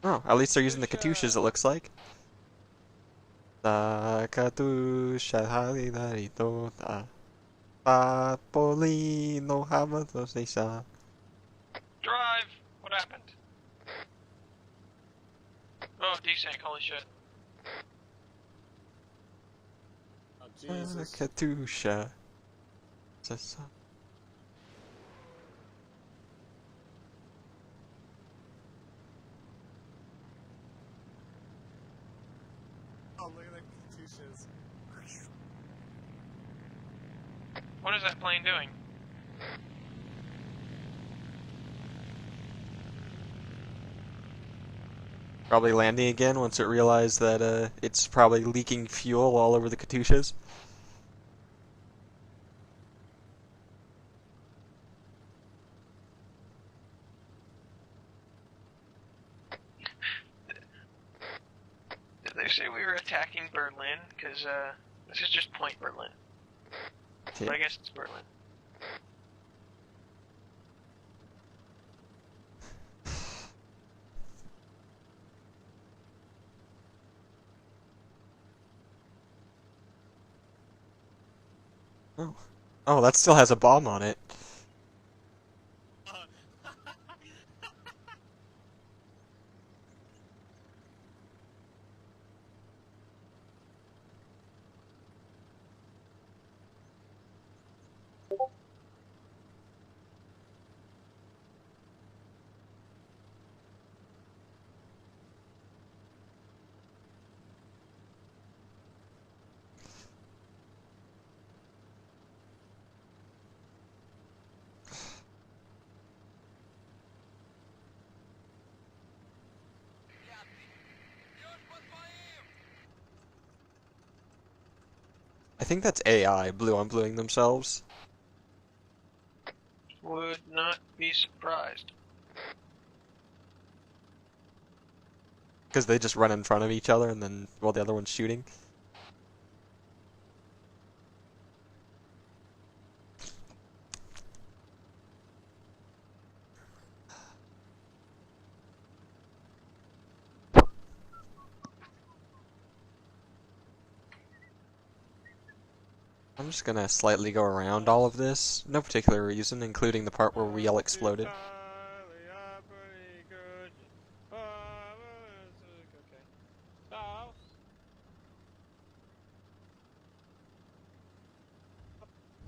Oh, at least they're using the Katyushas, it looks like. Ta Katusha Halidarito ta Papolino Hamatosesa. Drive! What happened? Oh, desync, holy shit. Jesus. Katusha. crashes. What is that plane doing? Probably landing again once it realized that it's probably leaking fuel all over the Katyushas. Did they say we were attacking Berlin? Because this is just Point Berlin. But I guess it's Berlin. Oh. Oh, that still has a bomb on it. I think that's AI, blue on bluing themselves. Would not be surprised. Because they just run in front of each other and then, while the other one's shooting. I'm just gonna slightly go around all of this. No particular reason, including the part where we all exploded.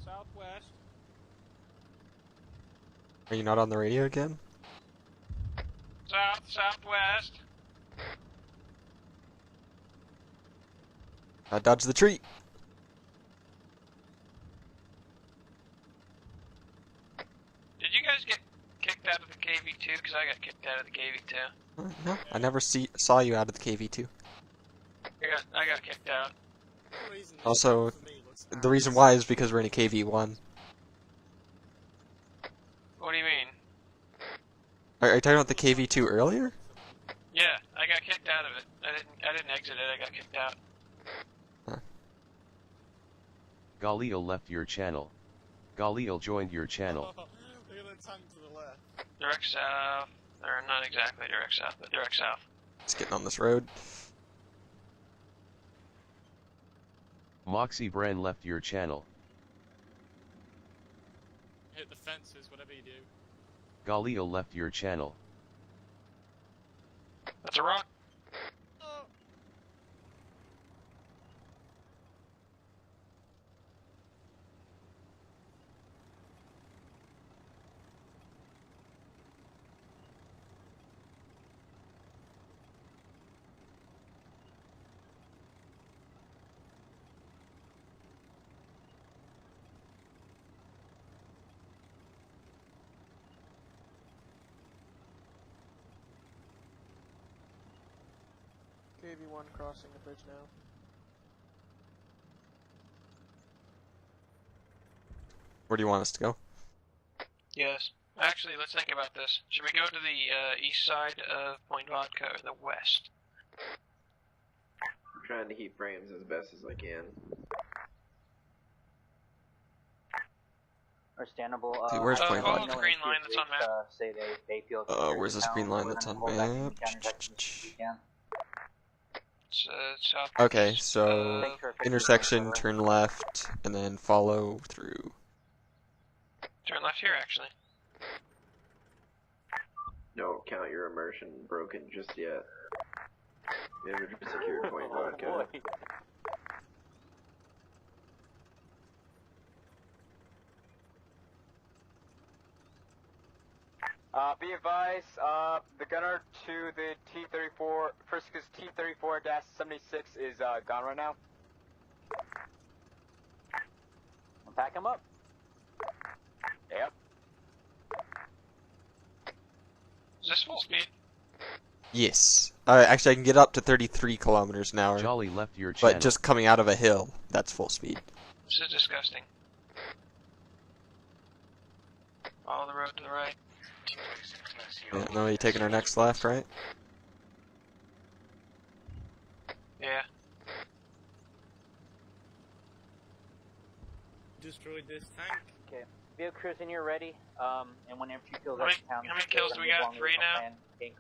Southwest. Are you not on the radio again? Southwest. Dodge the tree! Did you guys get kicked out of the KV2? Because I got kicked out of the KV2. No, I never saw you out of the KV2. I got kicked out. Also, the reason why is because we're in a KV1. What do you mean? Are you talking about the KV2 earlier? Yeah, I got kicked out of it. I didn't exit it, I got kicked out. Galil left your channel. Galil joined your channel. Look at the tank to the left. Direct south. Or not exactly direct south, but direct south. It's getting on this road. Moxie Bren left your channel. Hit the fences, whatever you do. Galil left your channel. That's a rock. KV1 crossing the bridge now. Where do you want us to go? Yes. Actually, let's think about this. Should we go to the east side of Point Vodka or the west? I'm trying to keep frames as best as I can. Understandable. Dude, where's Point follow Vodka? the green line that's on map. Say they feel. Where's this green line that's on map? It's south. Okay, so intersection, turn left, and then follow through. Turn left here, actually. Don't count your immersion broken just yet. We haven't secured Point Vodka. Be advised, the gunner to the T-34, Friska's T-34-76 is gone right now. Pack him up. Yep. Is this full speed? Yes. Actually, I can get up to 33 kilometers an hour. Jolly left your channel. But just coming out of a hill, that's full speed. This is disgusting. Follow the road to the right. Yeah, now you're taking our next left, right? Yeah. Destroyed this tank. Okay. Vehicle crews in here ready. And when infantry kills How up many- the town, how many kills do we got? 3 now?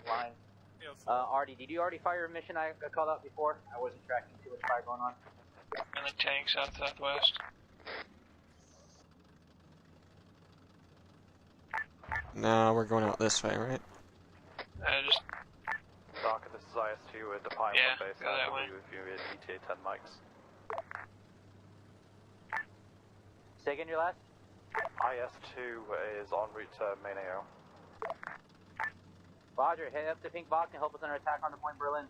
Line. Artie, did you already fire a mission I called out before? I wasn't tracking too much fire going on. And the tank southwest. No, we're going out this way, right? Just Darker, this is IS2 with the Pine Yeah, base. go that way. With you in ETA 10 mics. Say again your last? IS2 is en route to main AO. Roger, head up to Pink Box and help us on our attack on the Point Berlin.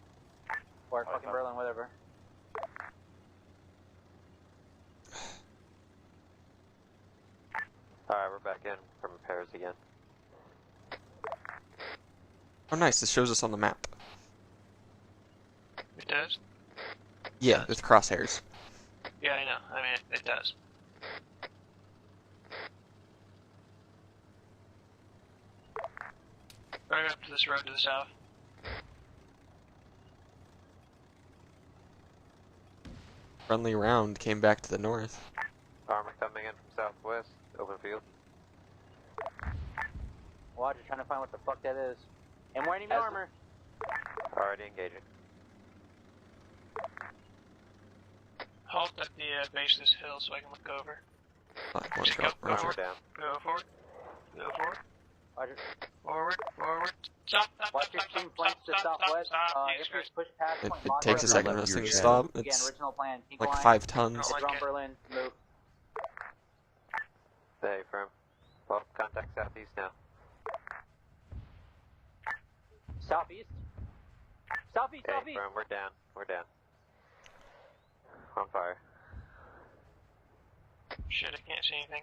Or fucking Berlin, whatever. Alright, we're back in from repairs again. Oh nice, this shows us on the map. It does? Yeah, with crosshairs. Yeah, I know. I mean, it does. Right up to this road to the south. Friendly round came back to the north. Armor coming in from southwest, open field. Roger, trying to find what the fuck that is. And wearing any armor. Already engaging. Halt at the base of this hill so I can look over. Roger. Go forward. Go forward. Go forward. Roger. Forward. Forward. Stop. Stop. Watch your team flanks to southwest. Infantry push past Point It Box. takes a second for this thing to stop. Again, It's original plan. Pink like line. 5 tons. It's on Berlin. Move. Stay firm. Well, contact southeast now. Southeast. Southeast, Stay southeast. firm, we're down. We're down. On fire. Shit, I can't see anything.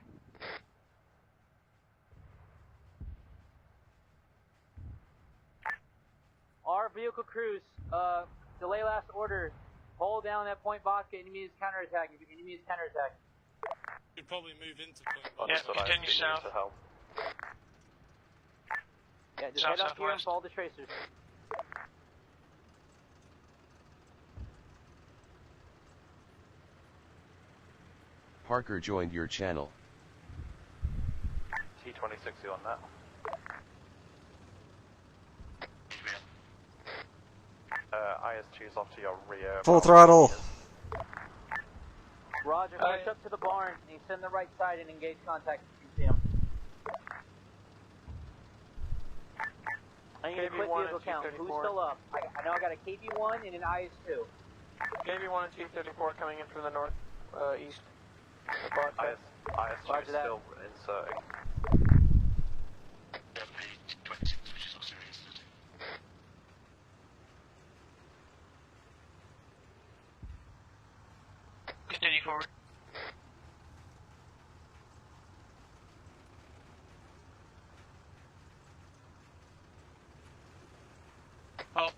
Our vehicle crews, delay last order. Hold down that Point Vodka. Enemy is counterattack. Enemy is counterattack. You'd probably move into Point Yeah, continue south. Yeah, just South, head up here and southwest. follow the tracers. Parker joined your channel. T2060 on that. IS2 is off to your rear. Full throttle! Roger, push up to the barn and send the right side and engage contact if you see him. I need a quick vehicle count. Who's still up? I know I got a KV1 and an IS2. KV1 and T-34 coming in from the north, east. IS2 is still inserting. Continue forward. Oh.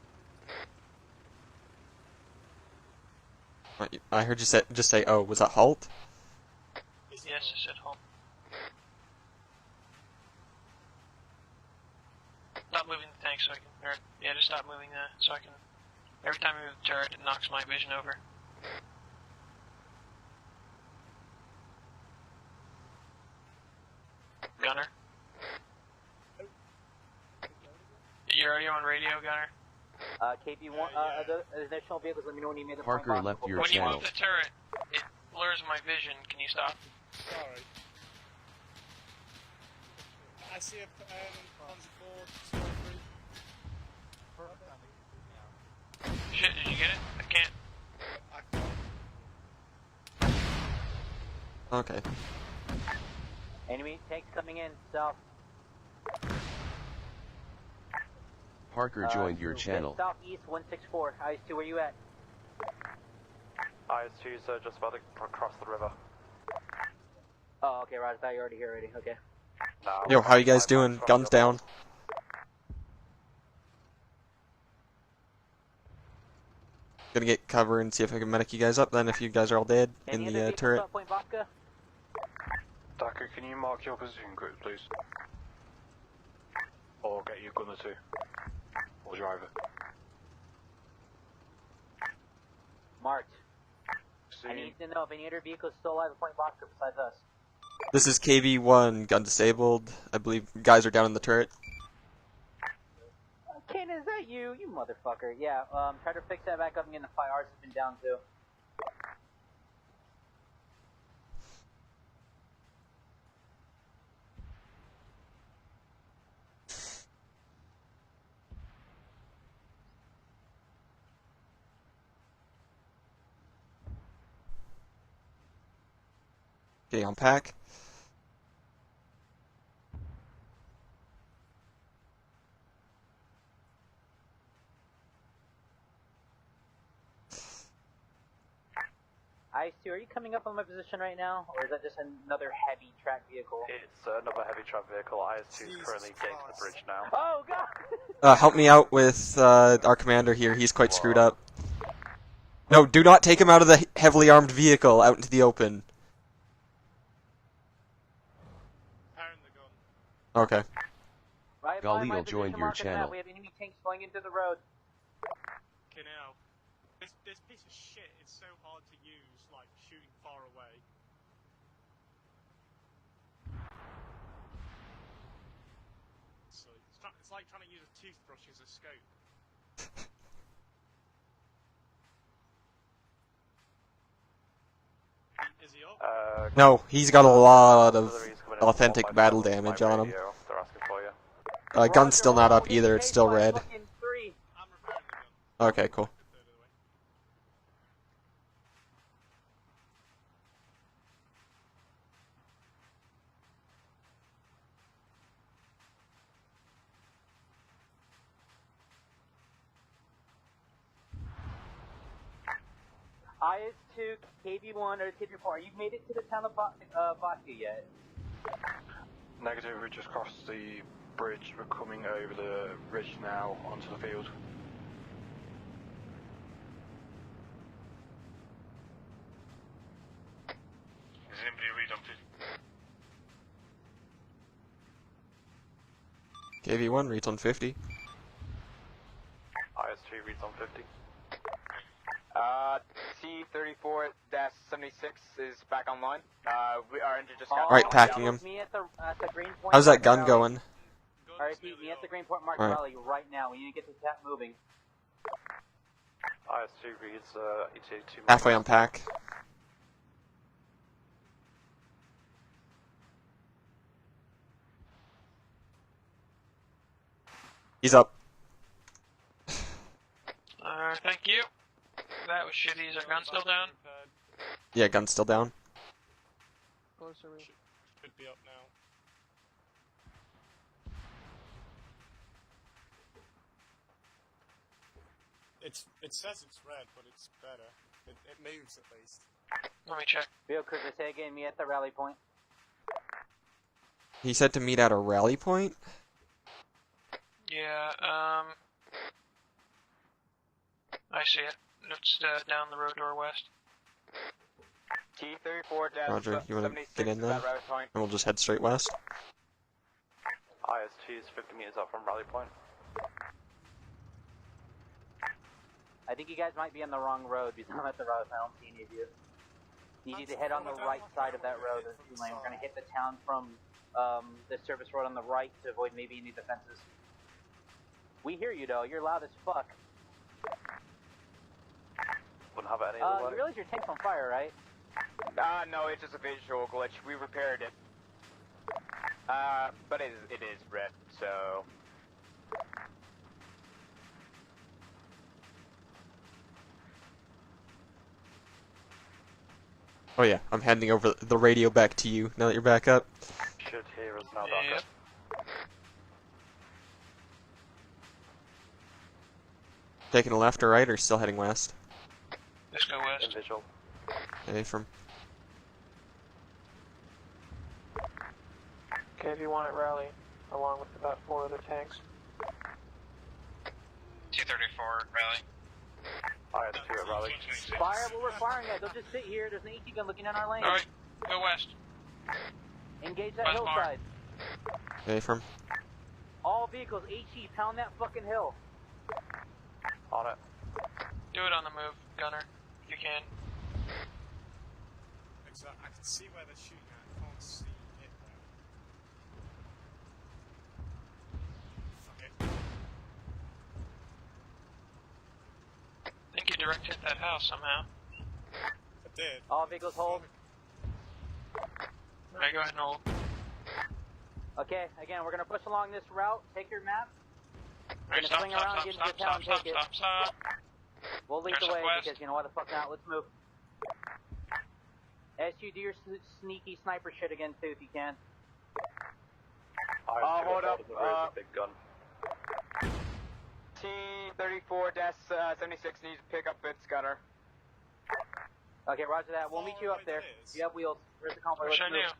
I heard you just say, oh, was that halt? Yes, I said halt. Stop moving the tank so I can, yeah, just stop moving that so I can, every time I move the turret it knocks my vision over. Gunner? You're on radio, Gunner? KV1, the additional vehicles, let me know when you made the Parker Point left Vodka. your When you channel. move the turret, it blurs my vision. Can you stop? Sorry. I see a Panzer 4, 203. Shit, did you get it? I can't. Okay. Enemy tanks coming in, south. Parker joined your channel. Southeast 164. IS2, where you at? IS2 is just about to cross the river. Oh, okay, right. I thought you were already here already. Okay. Yo, how you guys doing? Guns down. Gonna get cover and see if I can medic you guys up then if you guys are all dead in the turret. Daka, can you mark your position quick, please? Or get your gunner too. Or driver. Marked. I need to know if any other vehicles still alive at Point Vodka besides us. This is KV-1, gun disabled. I believe guys are down in the turret. Ken, is that you? You motherfucker. Yeah, try to fix that back up and get the fire. Ours has been down too. Okay, unpack. IS2, are you coming up on my position right now, or is that just another heavy track vehicle? It's another heavy truck vehicle. IS2 is currently getting to the bridge now. Oh god! Help me out with our commander here. He's quite screwed up. No, do not take him out of the heavily armed vehicle out into the open. Okay. Right Galil joined your channel. We have enemy tanks flying into the road. Okay, now, this piece of shit is so hard to use, like shooting far away. So it's like trying to use a toothbrush as a scope. Is he up? No, he's got a lot of authentic battle damage on him. They're asking for you. Gun's still not up either, it's still red. Okay, cool. IS2, KV1, or KV4, are you made it to the town of Vodka yet? Negative, we just crossed the bridge. We're coming over the ridge now onto the field. Is anybody redumped it? KV-1 reads on 50. IS2 reads on 50. T-34-76 is back online. Our engine just got... Alright, packing him. Me at the green point. How's that gun going? Alright, me at the green point, Mark All right. Raleigh right now. We need to get this tap moving. IS2 reads ETA 2. Halfway unpack. He's up. Thank you. That was shitty. Is our gun still down? Yeah, gun's still down. Closer. Should be up now. It says it's red, but it's better. It moves at least. Let me check. Bill Cruiser, say again, me at the rally point. He said to meet at a rally point? Yeah, I see it. It's down the road to our west. T-34-76 Roger, you wanna get in there? at rally point. And we'll just head straight west. IS2 is 50 meters up from rally point. I think you guys might be on the wrong road because I'm at the road. I don't see any of you. You need to head on the right side of that road. We're going to hit the town from the service road on the right to avoid maybe any defenses. We hear you though. You're loud as fuck. Wouldn't have any You realize your tank's on fire, right? No, it's just a visual glitch. We repaired it. But it is red, so... Oh yeah, I'm handing over the radio back to you now that you're back up. Should hear us now, Doctor. Taking a left or right, or still heading west? Let's go west. Visual. Okay, from... Okay, if you want it, rally along with about 4 other tanks. 234, rally. I had 2 at rally. Fire what we're firing at. Don't just sit here. There's an AT gun looking in our lane. Alright, go west. Engage that West bar. hillside. Okay, from. All vehicles, HE, pound that fucking hill. On it. Do it on the move, Gunner, if you can. Exactly. I can see where they're shooting at. I can't see it though. Fuck it. I think you direct hit that house somehow. I did. All vehicles hold. Alright, go ahead and hold. Okay, again, we're gonna push along this route. Take your map. Alright, We're gonna swing around, get into town, and take it. Stop. We'll lead the way because you know why the fuck not. Let's move. SU, do your sneaky sniper shit again too if you can. Hold up. Big gun. T-34-76 needs to pick up its gunner. Okay, roger that. We'll meet you up there. You have wheels. Where's the convoy? Wish Let's I knew. move.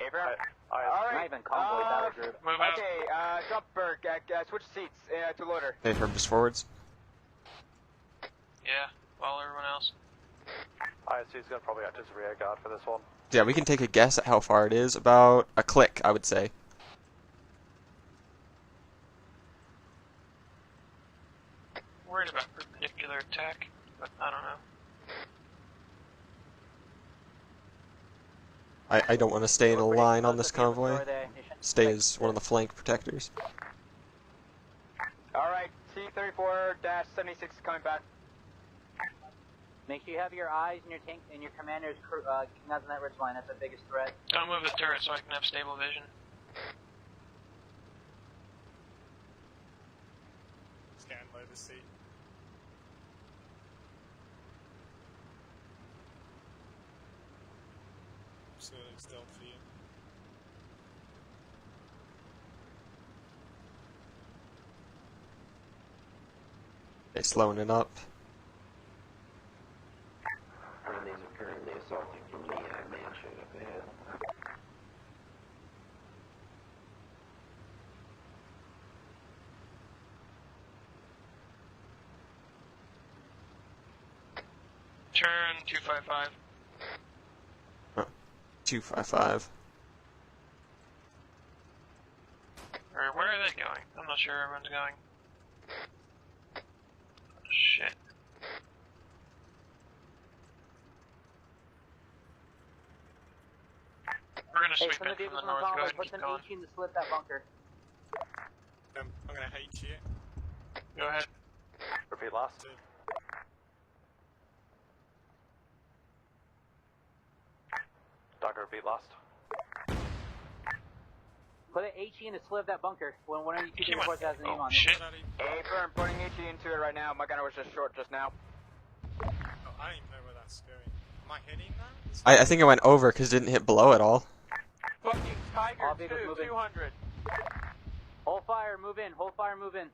Abraham? Not Alright. even convoy, battle group. Move out. Okay, Jumpberg, switch seats to loader. Okay, from just forwards. Yeah, follow everyone else. ISU is going to probably act as rear guard for this one. Yeah, we can take a guess at how far it is. About a click, I would say. Worried about perpendicular attack, but I don't know. I don't want to stay in a line on this convoy. Stay as one of the flank protectors. Alright, T-34-76 coming back. Make sure you have your eyes and your tank and your commander's guns on that ridge line. That's the biggest threat. Don't move the turret so I can have stable vision. Scan low the seat. So it looks stealth for you. Okay, slowing it up. Friendlies are currently assaulting from the mansion up ahead. Turn 255. 255. Or where are they going? I'm not sure everyone's going. Shit. We're gonna sweep some in of the from vehicles the on the north. Go convoy, ahead and put keep some going. HE in the slip that bunker. I'm gonna hate you. Go ahead. Repeat last. Dagger, repeat last. Put an HE in the slip that bunker. When one of you two reports has a name on it. Shit. Abraham, I'm putting HE into it right now. My gunner was just short just now. Oh, I don't even know where that's going. Am I hitting that? Is I think it went over because it didn't hit below at all. Fucking Tiger All vehicles 2, move in. 200. Hold fire, move in. Hold fire, move in.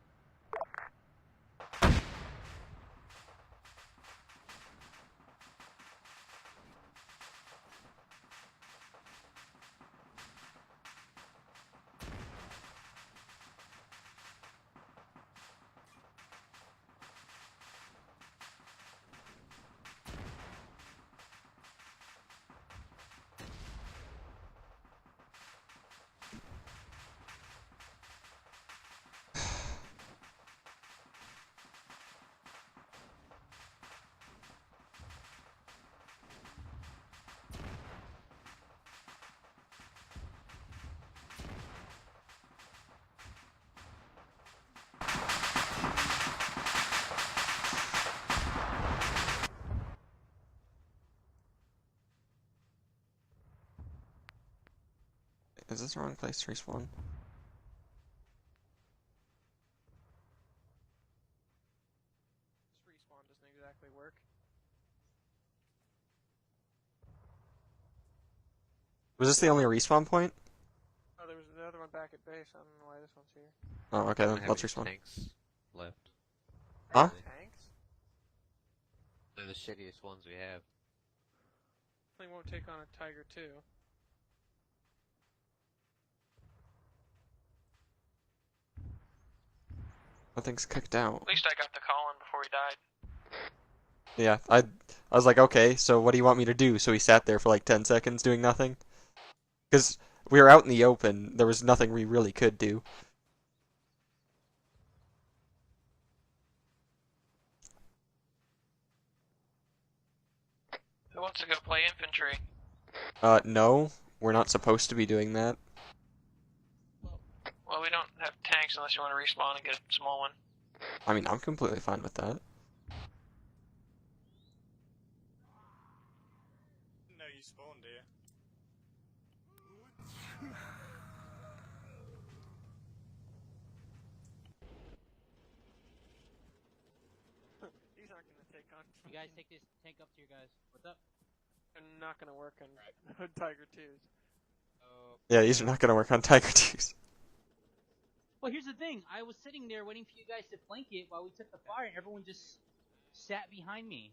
Is this the wrong place to respawn? This respawn doesn't exactly work. Was this the only respawn point? Oh, there was another one back at base. I don't know why this one's here. Oh, okay, then let's respawn. Tanks left. Huh? Tanks? They're the shittiest ones we have. Definitely won't take on a Tiger 2. Nothing's kicked out. At least I got the call in before he died. Yeah, I was like, okay, so what do you want me to do? So he sat there for like 10 seconds doing nothing. Because we were out in the open, there was nothing we really could do. Who wants to go play infantry? No, we're not supposed to be doing that. Well, we don't have tanks unless you want to respawn and get a small one. I mean, I'm completely fine with that. Didn't know you spawned here. These aren't gonna take on. You guys take this tank up to your guys. What's up? They're not gonna work on Tiger 2s. Yeah, these are not gonna work on Tiger 2s. Well, here's the thing. I was sitting there waiting for you guys to flank it while we took the fire, and everyone just sat behind me.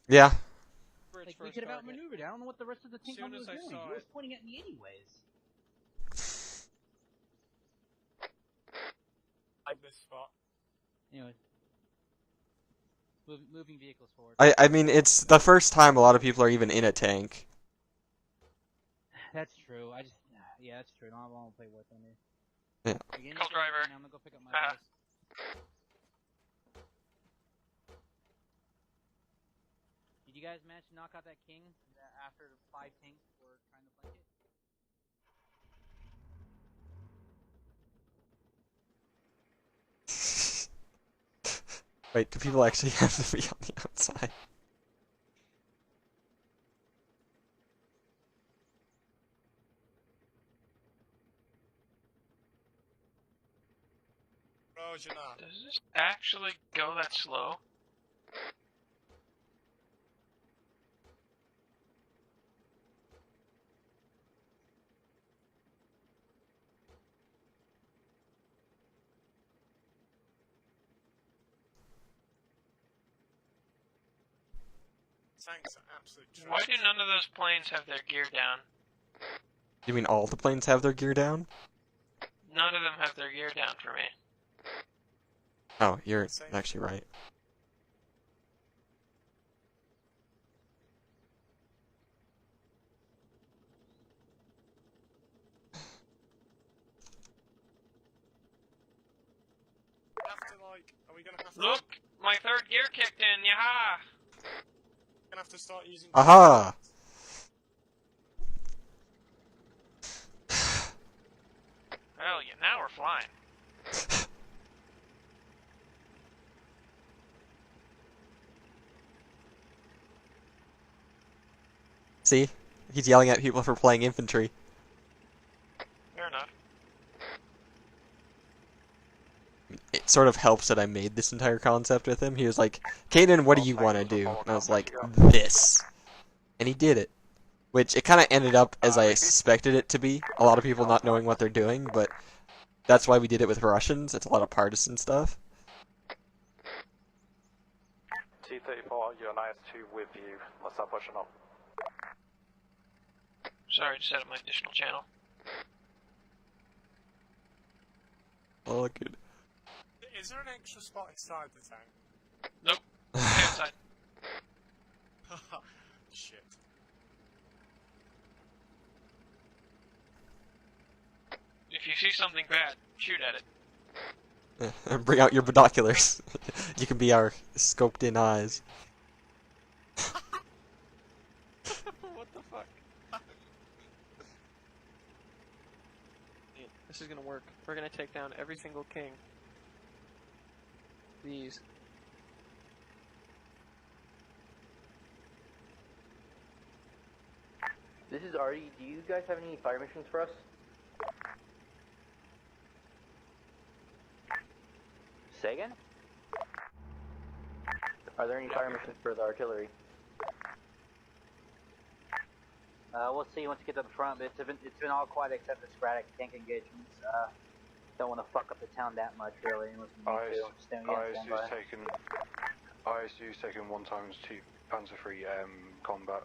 Yeah. Like, we could have outmaneuvered. I don't know what the rest of the tank army was doing. It was pointing at me anyways. Like this spot. Anyway. Moving vehicles forward. I mean, it's the first time a lot of people are even in a tank. That's true. Yeah, that's true. I don't want to play War Thunder. Yeah. Call driver. I'm gonna go pick up my guys. Did you guys manage to knock out that king after 5 tanks were trying to flank it? Wait, do people actually have to be on the outside? Roger that. Does this actually go that slow? Tanks are absolute trash. Why do none of those planes have their gear down? You mean all the planes have their gear down? None of them have their gear down for me. Oh, you're actually right. Are we gonna have to... Look! My third gear kicked in, yaha! We're gonna have to start using... Aha! Hell yeah, now we're flying. See? He's yelling at people for playing infantry. Fair enough. It sort of helps that I made this entire concept with him. He was like, Kaden, what do you want to do? And I was like, this. And he did it. Which, it kind of ended up as I suspected it to be. A lot of people not knowing what they're doing, but that's why we did it with Russians. It's a lot of partisan stuff. T-34, you're an IS-2 with you. Let's start pushing up. Sorry, just set up my additional channel. Oh, good. Is there an extra spot inside the tank? Nope. Stay outside. Shit. If you see something bad, shoot at it. Bring out your binoculars. You can be our scoped-in eyes. What the fuck? This is gonna work. We're gonna take down every single king. These. This is Artie. Do you guys have any fire missions for us? Say again? Are there any fire missions for the artillery? We'll see once you get to the front, but it's been all quiet except for sporadic tank engagements. Don't want to fuck up the town that much, really, unless we need to. ISU's taken 1x2 Panzer III combat.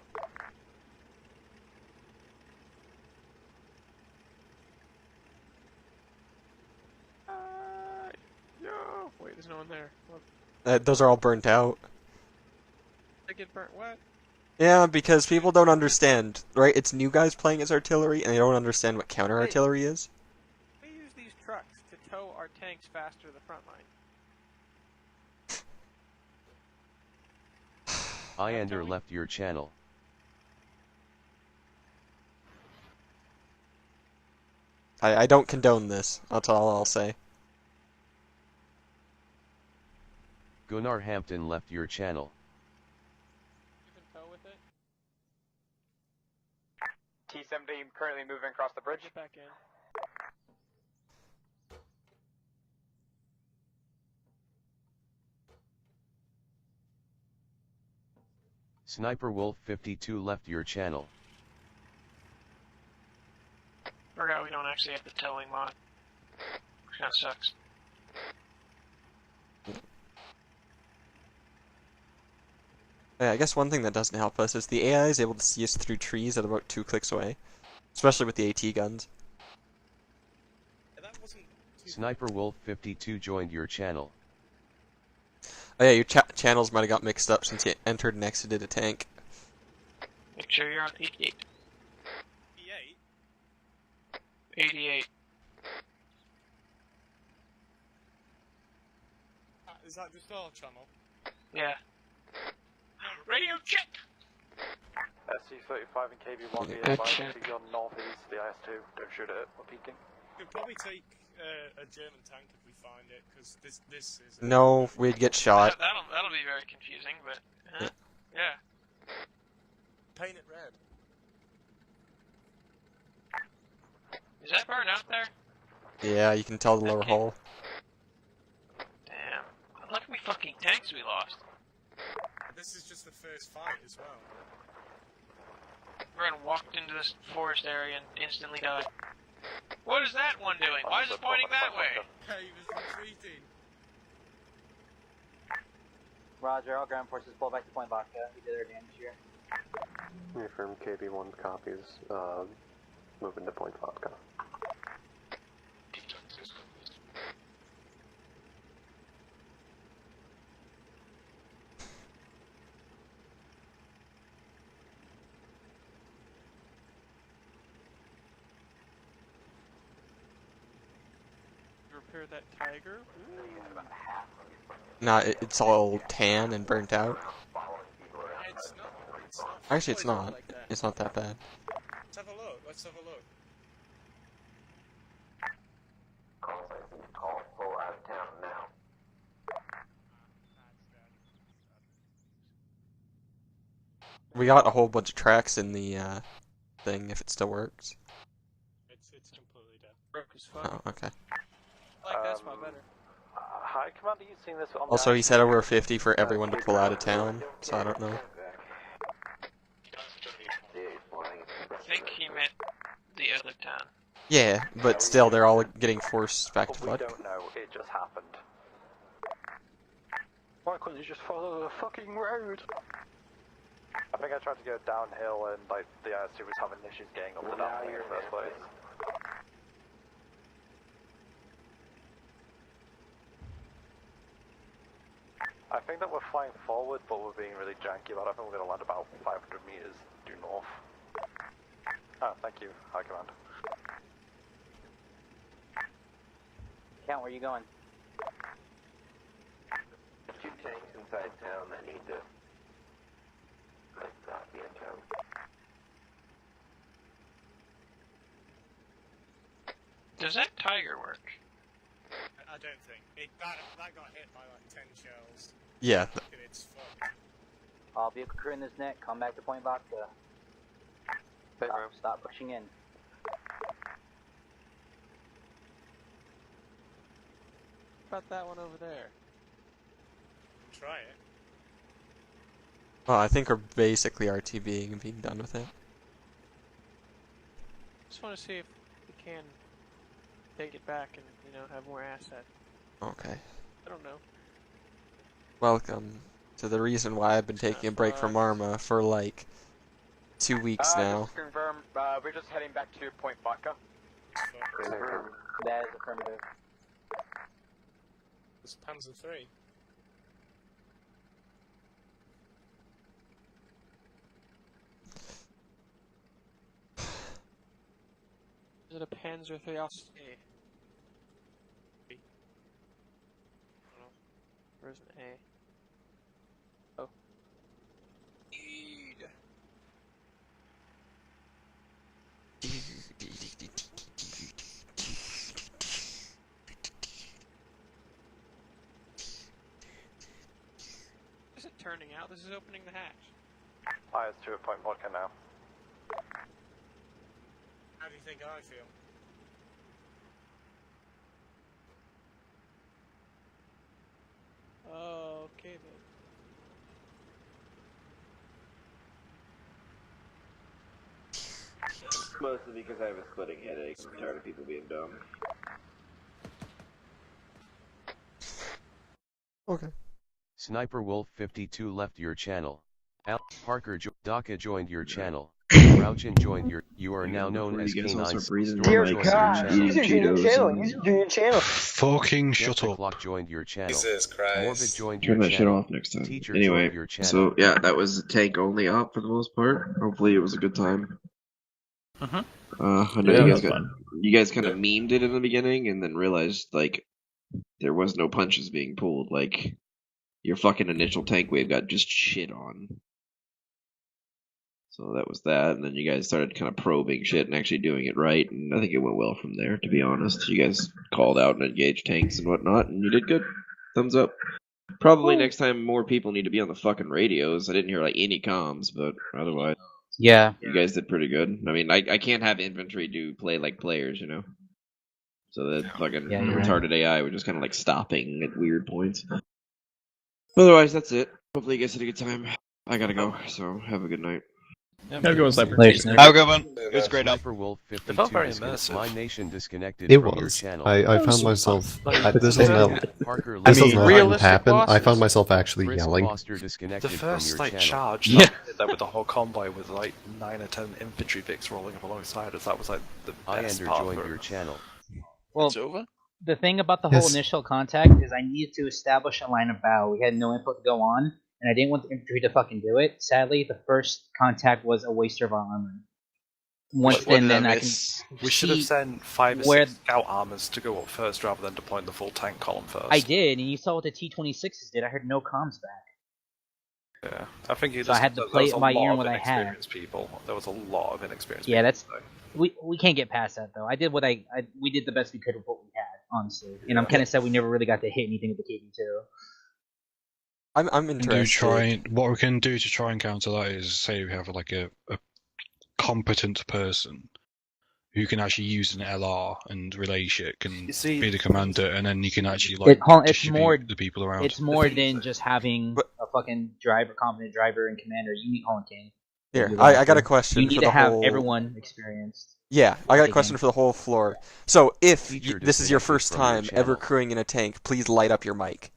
there's no one there. What? Those are all burnt out. They get burnt. What? Yeah, because people don't understand, right? It's new guys playing as artillery, and they don't understand what counter-artillery is. We use these trucks to tow our tanks faster to the front line. Iander left your channel. I don't condone this. That's all I'll say. Gunnar Hampton left your channel. You can tow with it. T-17 currently moving across the bridge. Get back in. Sniperwolf 52 left your channel. Forgot we don't actually have the towing mod. Kinda sucks. Yeah, I guess one thing that doesn't help us is the AI is able to see us through trees at about 2 clicks away. Especially with the AT guns. Sniperwolf 52 joined your channel. Oh yeah, your channels might have got mixed up since you entered and exited a tank. Make sure you're on 88. 88. Is that just our channel? Yeah. Radio check! SC-35 and KB-1 be Good advised check. to your northeast, the IS-2. Don't shoot at it, we're peeking. We'd probably take a German tank if we find it, because this is... No, we'd get shot. That'll be very confusing, but... yeah. Paint it red. Is that burned out there? Yeah, you can tell the lower hull. Damn. Look how many fucking tanks we lost. This is just the first fight as well. Ren walked into this forest area and instantly died. What is that one doing? Why is it pointing that way? He was retreating. Roger, all ground forces pull back to Point Vodka. We did our damage here. Reaffirm KB1 copies, moving to Point Vodka. Repair that Tiger. Nah, it's all tan and burnt out. It's not. Actually, it's not. It's not that bad. Let's have a look. Let's have a look. Pull out of town now. We got a whole bunch of tracks in the thing, if it still works. It's completely dead. Broke as fuck. Oh, okay. I like that spot better. Hi, Commander, you seen this on Also, he said over 50 for everyone to pull out of town, so I don't know. I think he meant the other town. Yeah, but still, they're all getting forced back to We Fud. don't know, it just happened. Why couldn't you just follow the fucking road? I think I tried to go downhill and like the IS-2 was having issues getting up the downhill in the first place. I think that we're flying forward, but we're being really janky about it. I think we're going to land about 500 meters due north. Ah, thank you, High Command. Count, where you going? Two tanks inside town that need to not be in town. Does that Tiger work? I don't think. That got hit by like 10 shells. Yeah. It's fucked. All vehicle crew in this net, come back to Point Vodka. Stop pushing in. What about that one over there? Try it. Well, I think we're basically RTBing and being done with it. Just want to see if we can take it back and, have more assets. Okay. I don't know. Welcome to the reason why I've been taking a break from Arma for like 2 weeks now. Just to confirm, we're just heading back to Point Vodka. That is affirmative. It's Panzer III. Is it a Panzer III? I'll say. Where's an A? Oh. This isn't turning out, this is opening the hatch. Fires to a point vodka now. How do you think I feel? Oh, okay then. Mostly because I have a splitting headache. I'm tired of people being dumb. Okay. Sniperwolf 52 left your channel. Al Parker Daka joined your channel. Rauchin joined your. You are now known as K9. Dear God, user join your channel. User join your channel. Fucking shut up. Clock joined your channel. Jesus Christ. Morbid joined Turn your that shit channel. off next time. Teacher Anyway, joined your channel. so yeah, that was tank only op for the most part. Hopefully it was a good time. I know you guys kind of memed it in the beginning and then realized like there was no punches being pulled. Like your fucking initial tank wave got just shit on. So that was that, and then you guys started kind of probing shit and actually doing it right, and I think it went well from there, to be honest. You guys called out and engaged tanks and whatnot, and you did good. Thumbs up. Probably next time more people need to be on the fucking radios. I didn't hear like any comms, but otherwise... Yeah. You guys did pretty good. I mean, I can't have infantry play like players, you know? So that fucking retarded AI was just kind of like stopping at weird points. Otherwise, that's it. Hopefully you guys had a good time. I gotta go, so have a good night. Have a good one, Sniper. Have a good one. It was great up. Sniperwolf 52 felt very immersive. My Nation disconnected It from your was. channel. I found myself. This doesn't Parker happen. I found myself actually yelling. The first like charge that with the whole convoy with like 9 or 10 infantry Vics rolling up alongside us, that was like the best part joined for your channel. Well, it's over? the thing about the whole initial contact is I needed to establish a line of battle. We had no input to go on, and I didn't want the infantry to fucking do it. Sadly, the first contact was a waster of our armor. Once then I can. We should have sent 5 or 6 scout armors to go up first rather than deploying the full tank column first. I did, and you saw what the T-26s did. I heard no comms back. Yeah, I think So I had to play it by ear what I had. There was a lot of inexperienced Yeah, people. that's we can't get past that though. I did what we did the best we could with what we had, honestly. And I'm kind of sad we never really got to hit anything with the KV2. I'm interested. What we can do to try and counter that is say we have like a competent person who can actually use an LR and relay shit, can be the commander, and then you can actually like distribute the people around. It's more than just having a fucking competent driver and commander. You need Holland King. Here, I got a question. You need to have everyone experienced. Yeah, I got a question for the whole floor. So, if this is your first time ever crewing in a tank, please light up your mic.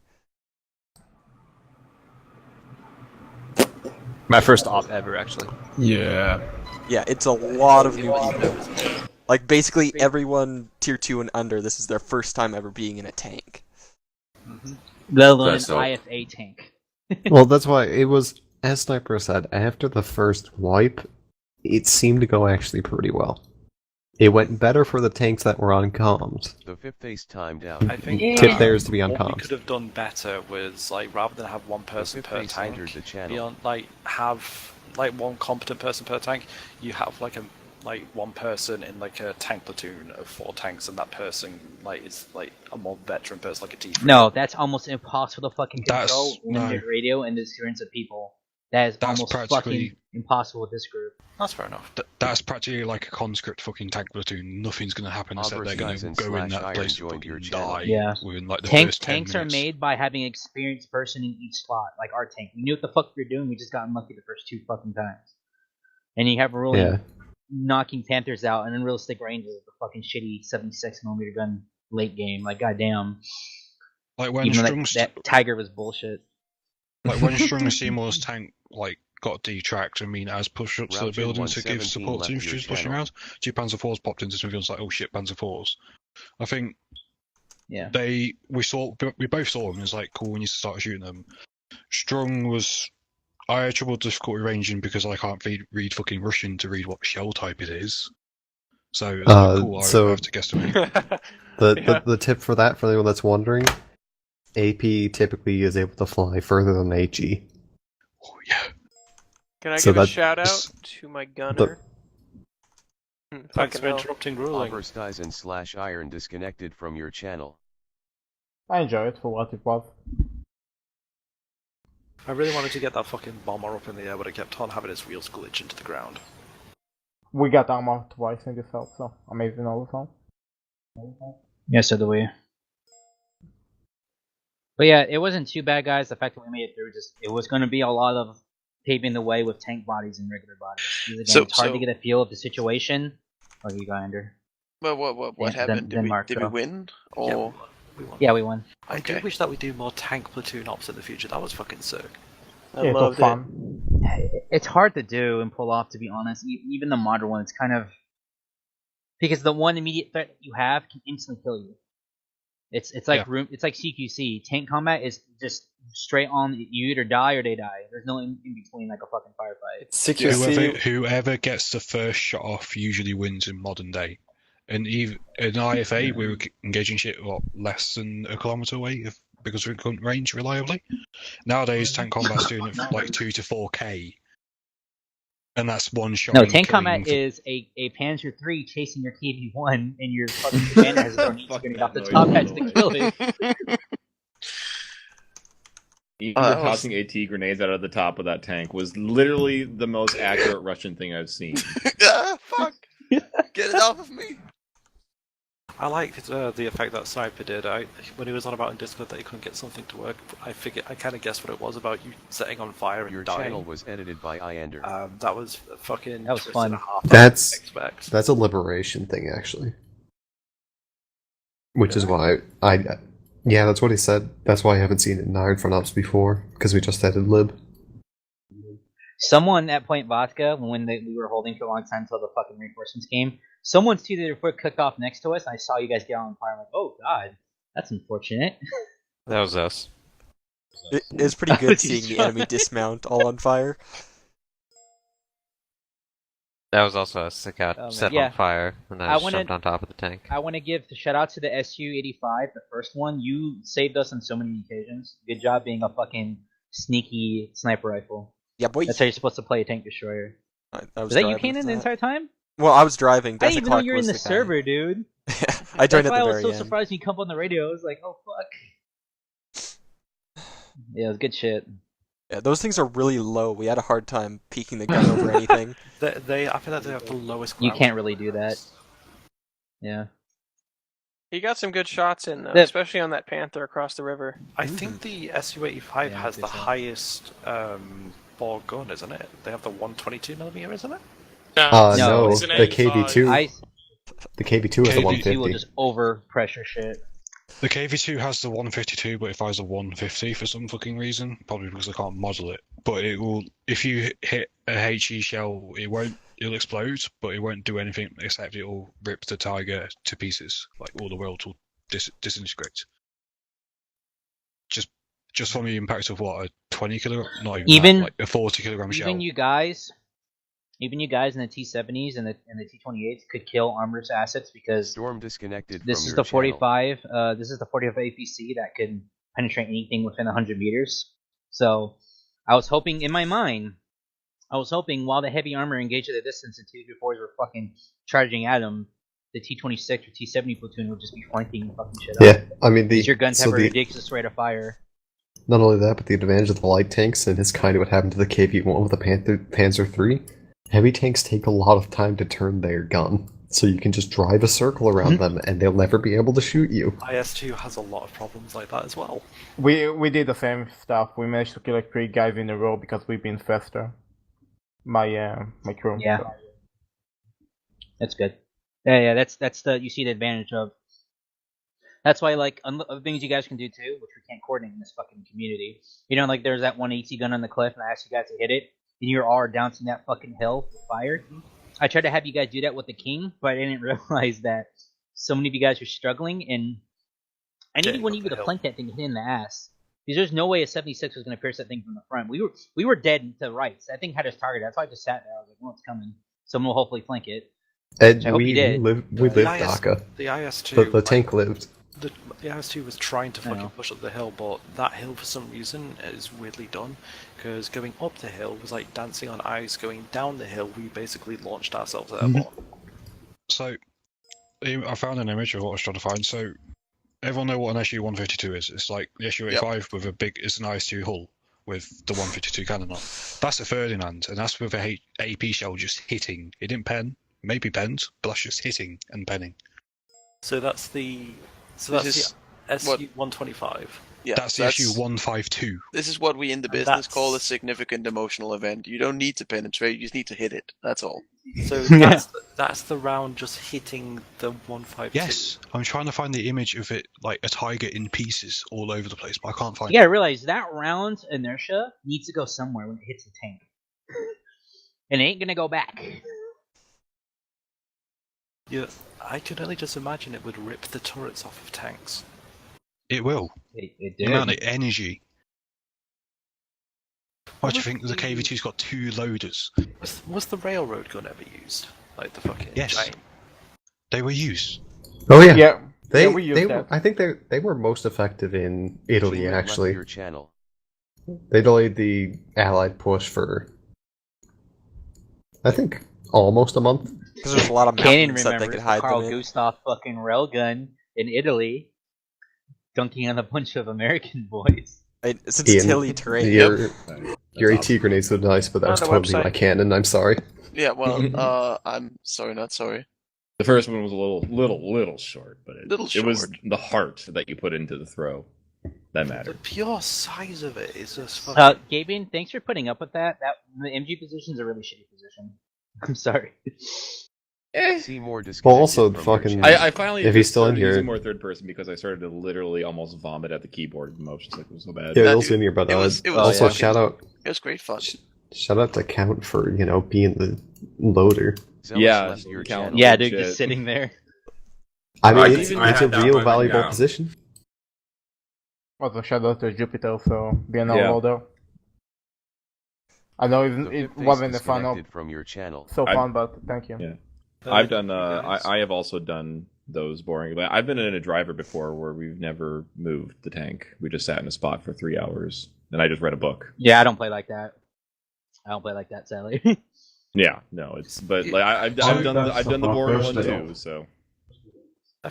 My first op ever, actually. Yeah. Yeah, it's a lot of new people. Like, basically everyone tier 2 and under, this is their first time ever being in a tank. Let alone an IFA tank. Well, that's why it was, as Sniper said, after the first wipe, it seemed to go actually pretty well. It went better for the tanks that were on comms. The fifth face timed out. I think tip theirs to be on what we comms. could have done better was like rather than have one person per tank, have like one competent person per tank. You have like one person in like a tank platoon of 4 tanks, and that person like is like a more veteran person, like a T3. No, that's almost impossible to fucking control limited radio and the experience of people. That's almost fucking impossible with this group. That's fair enough. That's practically like a conscript fucking tank platoon. Nothing's going to happen except they're going to go in that place and fucking die within like the first 10 tanks minutes. are made by having an experienced person in each slot, like our tank. We knew what the fuck we were doing, we just got unlucky the first 2 fucking times. And you have really knocking Panthers out and unrealistic ranges of the fucking shitty 76mm gun late game. Like, goddamn. Like when that Tiger was bullshit. Like when Strong Seymour's tank like got detracked and Mina has pushed up to the building to give support to infantry pushing around. 2 Panzer IVs popped into some fields like, oh shit, Panzer IVs. I think Yeah. We both saw them. It was like cool when you started shooting them. Strong was. I had trouble difficulty ranging because I can't read fucking Russian to read what shell type it is. So it's like cool. I have to guesstimate. The tip for that, for anyone that's wondering, AP typically is able to fly further than HE. Oh yeah. Can I give a shout out to my gunner? Thanks for interrupting ruling. Overstizen / Iron disconnected from your channel. I enjoy it for what it was. I really wanted to get that fucking bomber up in the air, but it kept on having its wheels glitch into the ground. We got armor twice in this help, so amazing all the time. Yeah, so do we. But yeah, it wasn't too bad, guys. The fact that we made it through, it was going to be a lot of paving the way with tank bodies and regular bodies. Again, it's hard to get a feel of the situation. Oh, you go, Andrew. Well, what happened? Did we win? Or yeah, we won. I do wish that we do more tank platoon ops in the future. That was fucking sick. I loved it. It's hard to do and pull off, to be honest. Even the modern one, it's kind of because the one immediate threat you have can instantly kill you. It's like it's like CQC. Tank combat is just straight on. You either die or they die. There's no in between, like a fucking firefight. CQC. Whoever gets the first shot off usually wins in modern day. And even in IFA, we were engaging shit less than a kilometre away because we couldn't range reliably. Nowadays, tank combat's doing it like 2 to 4K, and that's one shot. No, tank combat is a Panzer III chasing your KV-1, and your fucking commander has thrown each grenade off the top hatch to kill it. Even tossing AT grenades out of the top of that tank was literally the most accurate Russian thing I've seen. Fuck! Get it off of me! I liked the effect that Sniper did. When he was on about in Discord that he couldn't get something to work, I kind of guessed what it was about you setting on fire and dying. Your channel was edited by Iander. That was fucking. That was fun. That's a liberation thing, actually. Which is why yeah, that's what he said. That's why I haven't seen it in Iron Front Ops before, because we just added lib. Someone at Point Vodka, when we were holding for a long time until the fucking reinforcements came, someone's two their foot cooked off next to us, and I saw you guys get on fire. I'm like, oh god, that's unfortunate. That was us. It is pretty good seeing the enemy dismount all on fire. That was also us. It got set on fire, and I just jumped on top of the tank. I want to give the shout out to the SU-85, the first one. You saved us on so many occasions. Good job being a fucking sneaky sniper rifle. Yeah, boy. That's how you're supposed to play a tank destroyer. Was that you, Kanan, the entire time? Well, I was driving. I didn't even know you were in the server, dude. I joined at the very end. That's why I was so surprised when you come on the radio. I was like, oh fuck. Yeah, it was good shit. Yeah, those things are really low. We had a hard time peeking the gun over anything. I feel like they have the lowest. You can't really do that. Yeah. He got some good shots in, though, especially on that Panther across the river. I think the SU-85 has the highest ball gun, isn't it? They have the 122mm, isn't it? No, the KV-2. The KV-2 is the 150. will just over pressure shit. The KV-2 has the 152, but it fires the 150 for some fucking reason. Probably because I can't model it. But it will, if you hit a HE shell, it'll explode, but it won't do anything except it will rip the Tiger to pieces. Like all the world will disintegrate. Just from the impact of what, a 20 kilogram, not even that, like a 40 kilogram shell. Even you guys in the T-70s and the T-28s could kill armor's assets because Storm disconnected. This is the 45. This is the 45 APC that can penetrate anything within 100 meters. So I was hoping in my mind, while the heavy armor engaged at a distance and T-34s were fucking charging at them, the T-26 or T-70 platoon would just be flanking fucking shit up. Yeah, I mean your guns have a ridiculous rate of fire. Not only that, but the advantage of the light tanks, and is kind of what happened to the KV-1 with the Panzer III. Heavy tanks take a lot of time to turn their gun, so you can just drive a circle around them, and they'll never be able to shoot you. IS-2 has a lot of problems like that as well. We did the same stuff. We managed to kill like 3 guys in a row because we've been faster. My crew. Yeah, so. That's good. Yeah. That's the you see the advantage of. That's why, like, other things you guys can do too, which we can't coordinate in this fucking community. You know, like there's that one AT gun on the cliff, and I asked you guys to hit it, and you're all bouncing that fucking hill with fire. I tried to have you guys do that with the King, but I didn't realize that so many of you guys were struggling, and I need one even to flank that thing, hit in the ass. Because there's no way a 76 was going to pierce that thing from the front. We were dead to rights. That thing had us targeted. That's why I just sat there. I was like, well, it's coming. Someone will hopefully flank it. And I hope he did. we lived DACA. The IS-2... The tank lived. The IS-2 was trying to fucking push up the hill, but that hill, for some reason, is weirdly done. Because going up the hill was like dancing on ice. Going down the hill, we basically launched ourselves airborne. So, I found an image of what I was trying to find. So, everyone know what an SU-152 is. It's like the SU-85 with it's an IS-2 hull with the 152 cannon on. That's a Ferdinand, and that's with a AP shell just hitting. It didn't pen, maybe pens, but that's just hitting and penning. So that's the SU-125. Yeah, that's the SU-152. This is what we in the business call a significant emotional event. You don't need to penetrate, you just need to hit it. That's all. So that's the round just hitting the 152. Yes, I'm trying to find the image of it, like a tiger in pieces all over the place, but I can't find it. You gotta realize that round inertia needs to go somewhere when it hits the tank. And it ain't gonna go back. Yeah, I can only just imagine it would rip the turrets off of tanks. It will. It the amount of energy. Why do you think the KV-2's got 2 loaders? Was the railroad gun ever used? Like the fucking giant? They were used. Oh yeah. Yeah. They used were, I think they were most effective in Italy actually. Your channel. They delayed the Allied push for I think almost a month. Because there's a lot of mountains that they could hide Carl them in. Gustav fucking railgun in Italy, dunking on a bunch of American boys. It's hilly terrain. Your AT grenades were nice, but that was totally my cannon. I'm sorry. Yeah, well, I'm sorry, not sorry. The first one was a little short, but it was the heart that you put into the throw that mattered. The pure size of it is just fucking... Gabin, thanks for putting up with that. The MG position's a really shitty position. I'm sorry. See more well, also fucking. I finally if he's still in here, using more third person because I started to literally almost vomit at the keyboard. The motions like it was so bad. Yeah, Bill's in here, but also shout out. It was great fun. Shout out to Count for being the loader. Yeah, yeah, dude, just sitting there. I mean, it's a real valuable position. Also, shout out to Jupiter for being our loader. I know it wasn't the fun from your channel. So fun, but thank you. Yeah. I've done. I have also done those boring. But I've been in a driver before where we've never moved the tank. We just sat in a spot for 3 hours, and I just read a book. Yeah, I don't play like that. Sadly. Yeah, no, it's but like I've done the boring one too. So.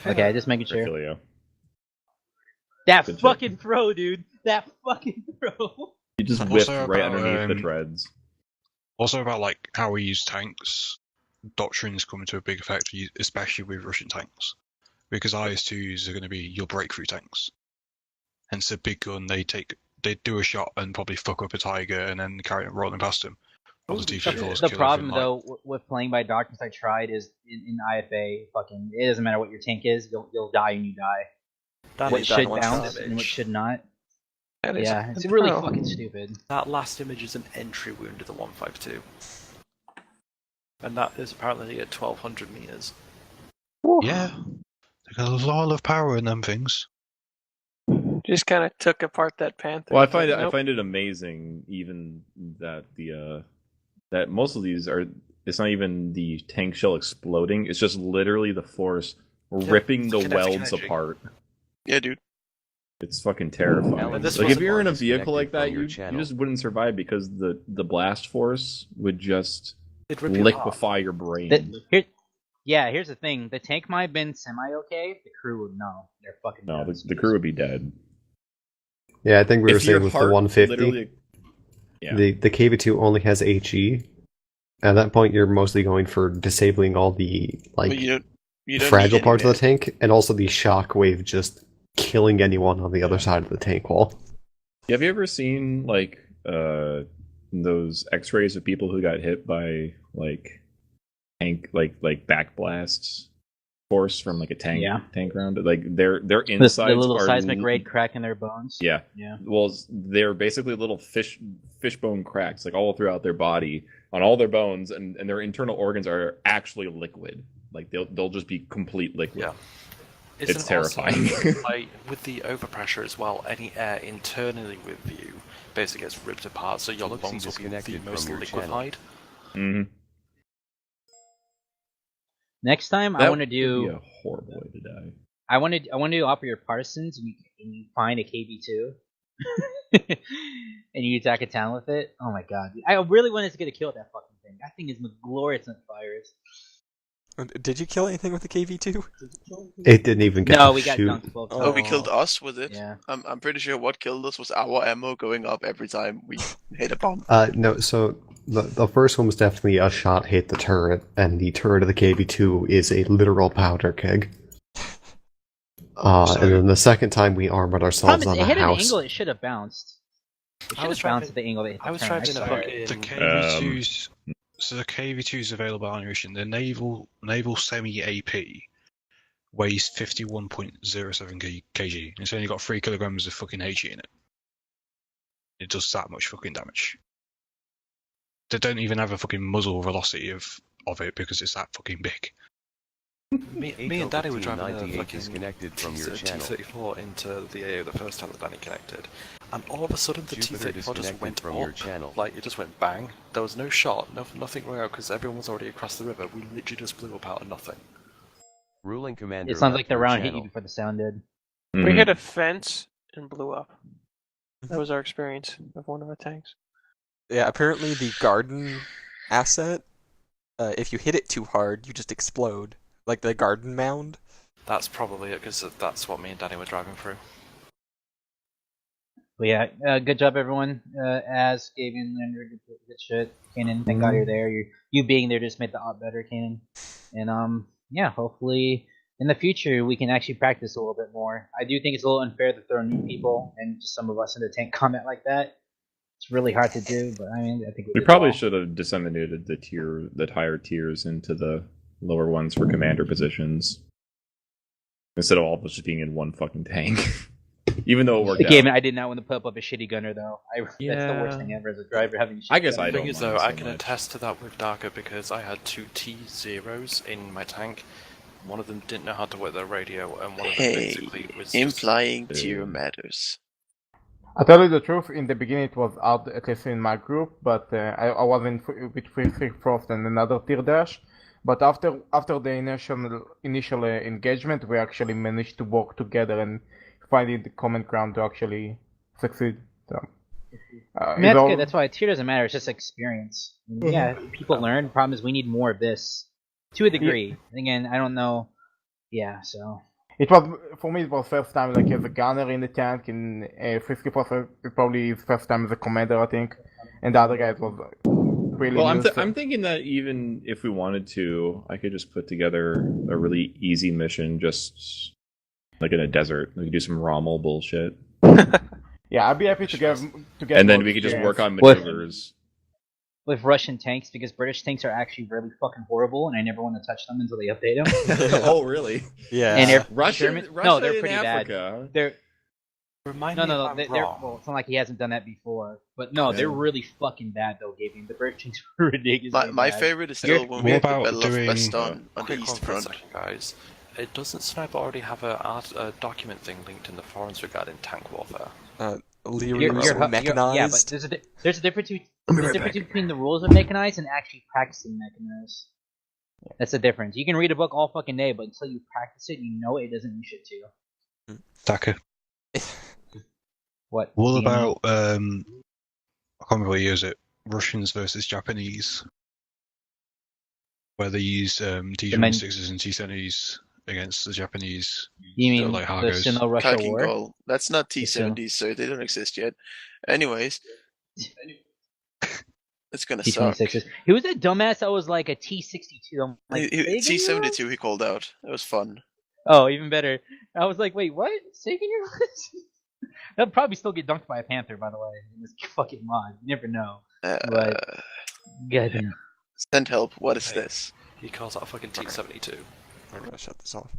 Okay, just making sure. Filio. That fucking throw, dude. That fucking throw. You just whipped right underneath the treads. Also about like how we use tanks. Doctrines come into a big effect, especially with Russian tanks, because IS-2s are going to be your breakthrough tanks. Hence, a big gun, they do a shot and probably fuck up a Tiger and then carry it rolling past him. The problem though with playing by doctrines I tried is in IFA, fucking it doesn't matter what your tank is, you'll die and you die. What should bounce and what should not. Yeah, it's really fucking stupid. That last image is an entry wound to the 152. And that is apparently at 1200 meters. Yeah. They got a lot of power in them things. Just kind of took apart that Panther. Well, I find it amazing even that that most of these are. It's not even the tank shell exploding. It's just literally the force ripping the welds apart. Yeah, dude. It's fucking terrifying. Like if you're in a vehicle like that, you just wouldn't survive because the blast force would just liquefy your brain. Here's the thing. The tank might have been semi-okay. The crew would know. They're fucking dead. The crew would be dead. Yeah, I think we were saying with the 150, the KV-2 only has HE. At that point, you're mostly going for disabling all the fragile parts of the tank, and also the shockwave just killing anyone on the other side of the tank wall. Have you ever seen those X-rays of people who got hit by tank backblasts force from a tank round? Like their insides the little seismic raid crack in their bones. Yeah. Well, they're basically little fishbone cracks all throughout their body on all their bones, and their internal organs are actually liquid. Like they'll just be complete liquid. Yeah. it's terrifying. Also, like, with the overpressure as well, any air internally with you basically gets ripped apart, so your lungs will be the most liquefied. Mm-hmm. Next time, I want to do. Would be a horrible way to die. I want to do Operator Partisans, and you find a KV2, and you attack a town with it. Oh my god! I really wanted to get a kill with that fucking thing. That thing is glorious on fires. Did you kill anything with the KV2? It didn't even get No, to we got shoot. dunked both. Oh, we killed us with it. Yeah. I'm pretty sure what killed us was our ammo going up every time we hit a bomb. No, so the first one was definitely a shot hit the turret, and the turret of the KV2 is a literal powder keg. And then the second time we armored ourselves on a house. It hit an angle it should have bounced. It should have bounced at the angle that hit the I was turret. trying to fucking... The KV2s... So the KV2's available on Ocean. The naval semi-AP weighs 51.07 kg. It's only got 3 kilograms of fucking HE in it. It does that much fucking damage. They don't even have a fucking muzzle velocity of it because it's that fucking big. Me and Danny were driving a fucking disconnected from your channel. T-34 into the AO the first time that Danny connected, and all of a sudden the T-34 just went from up. your channel. Like, it just went bang. There was no shot, nothing going out because everyone was already across the river. We literally just blew up out of nothing. Ruling commander. It sounds like the round hit you before the sound did. We hit a fence and blew up. That was our experience of one of our tanks. Yeah, apparently the garden asset, if you hit it too hard, you just explode. Like the garden mound. That's probably it, because that's what me and Danny were driving through. But yeah, good job everyone. Az, Gavian, Leonard, good shit. Kanan, thank God you're there. You being there just made the op better, Kanan. And yeah, hopefully in the future we can actually practice a little bit more. I do think it's a little unfair to throw new people and just some of us into tank combat like that. It's really hard to do, but I mean, I think we probably should have disseminated the higher tiers into the lower ones for commander positions instead of all just being in one fucking tank. Even though it worked out. I did not want to put up a shitty gunner though. That's the worst thing ever as a driver having. I guess I don't. The thing is though, I can attest to that with Darker because I had 2 T-0s in my tank. One of them didn't know how to work their radio, and one of them basically was implying tier matters. I tell you the truth, in the beginning it was out, at least in my group, but I was in with Free Frost and another tier dash. But after the initial engagement, we actually managed to work together and find the common ground to actually succeed. So, that's good. That's why tier doesn't matter. It's just experience. Yeah, people learn. The problem is we need more of this to a degree. Again, I don't know. Yeah, so. It was, for me, it was first time like as a gunner in the tank, and Frisky was probably his first time as a commander, I think, and the other guys was really well, new, I'm thinking that even if we wanted to, I could just put together a really easy mission, just like in a desert. We could do some Rommel bullshit. Yeah, I'd be happy to get. And then we could just work on maneuvers. With Russian tanks, because British tanks are actually really fucking horrible, and I never want to touch them until they update them. Oh, really? Yeah. And Russia no, they're pretty Africa. bad. They're Remind no, me well, it's not like he hasn't done that before. But no, they're really fucking bad though, Gavian. The British tanks are ridiculous. My favorite is still when we have the Battle of Baston on the East Front. Second, guys. Doesn't Sniper already have a document thing linked in the forums regarding tank warfare? Mechanized. Yeah, but there's a difference between the rules of mechanized and actually practicing mechanized. That's the difference. You can read a book all fucking day, but until you practice it, you know it doesn't mean shit to you. Taka. What? What about I can't remember what year it. Russians versus Japanese, where they use T-26s and T-70s against the Japanese. You mean like the Hargos. Sino-Russia War? That's not T-70s, so they don't exist yet. Anyways, it's gonna suck. T-26s. Who was that dumbass that was like a T-62? Like, T-72 he called out. That was fun. Oh, even better. I was like, wait, what? Saving your That'll probably still get dunked by a Panther, by the way, in this fucking mod. You never know. But, Send help. What is this? He calls out a fucking T-72. I'm gonna shut this off.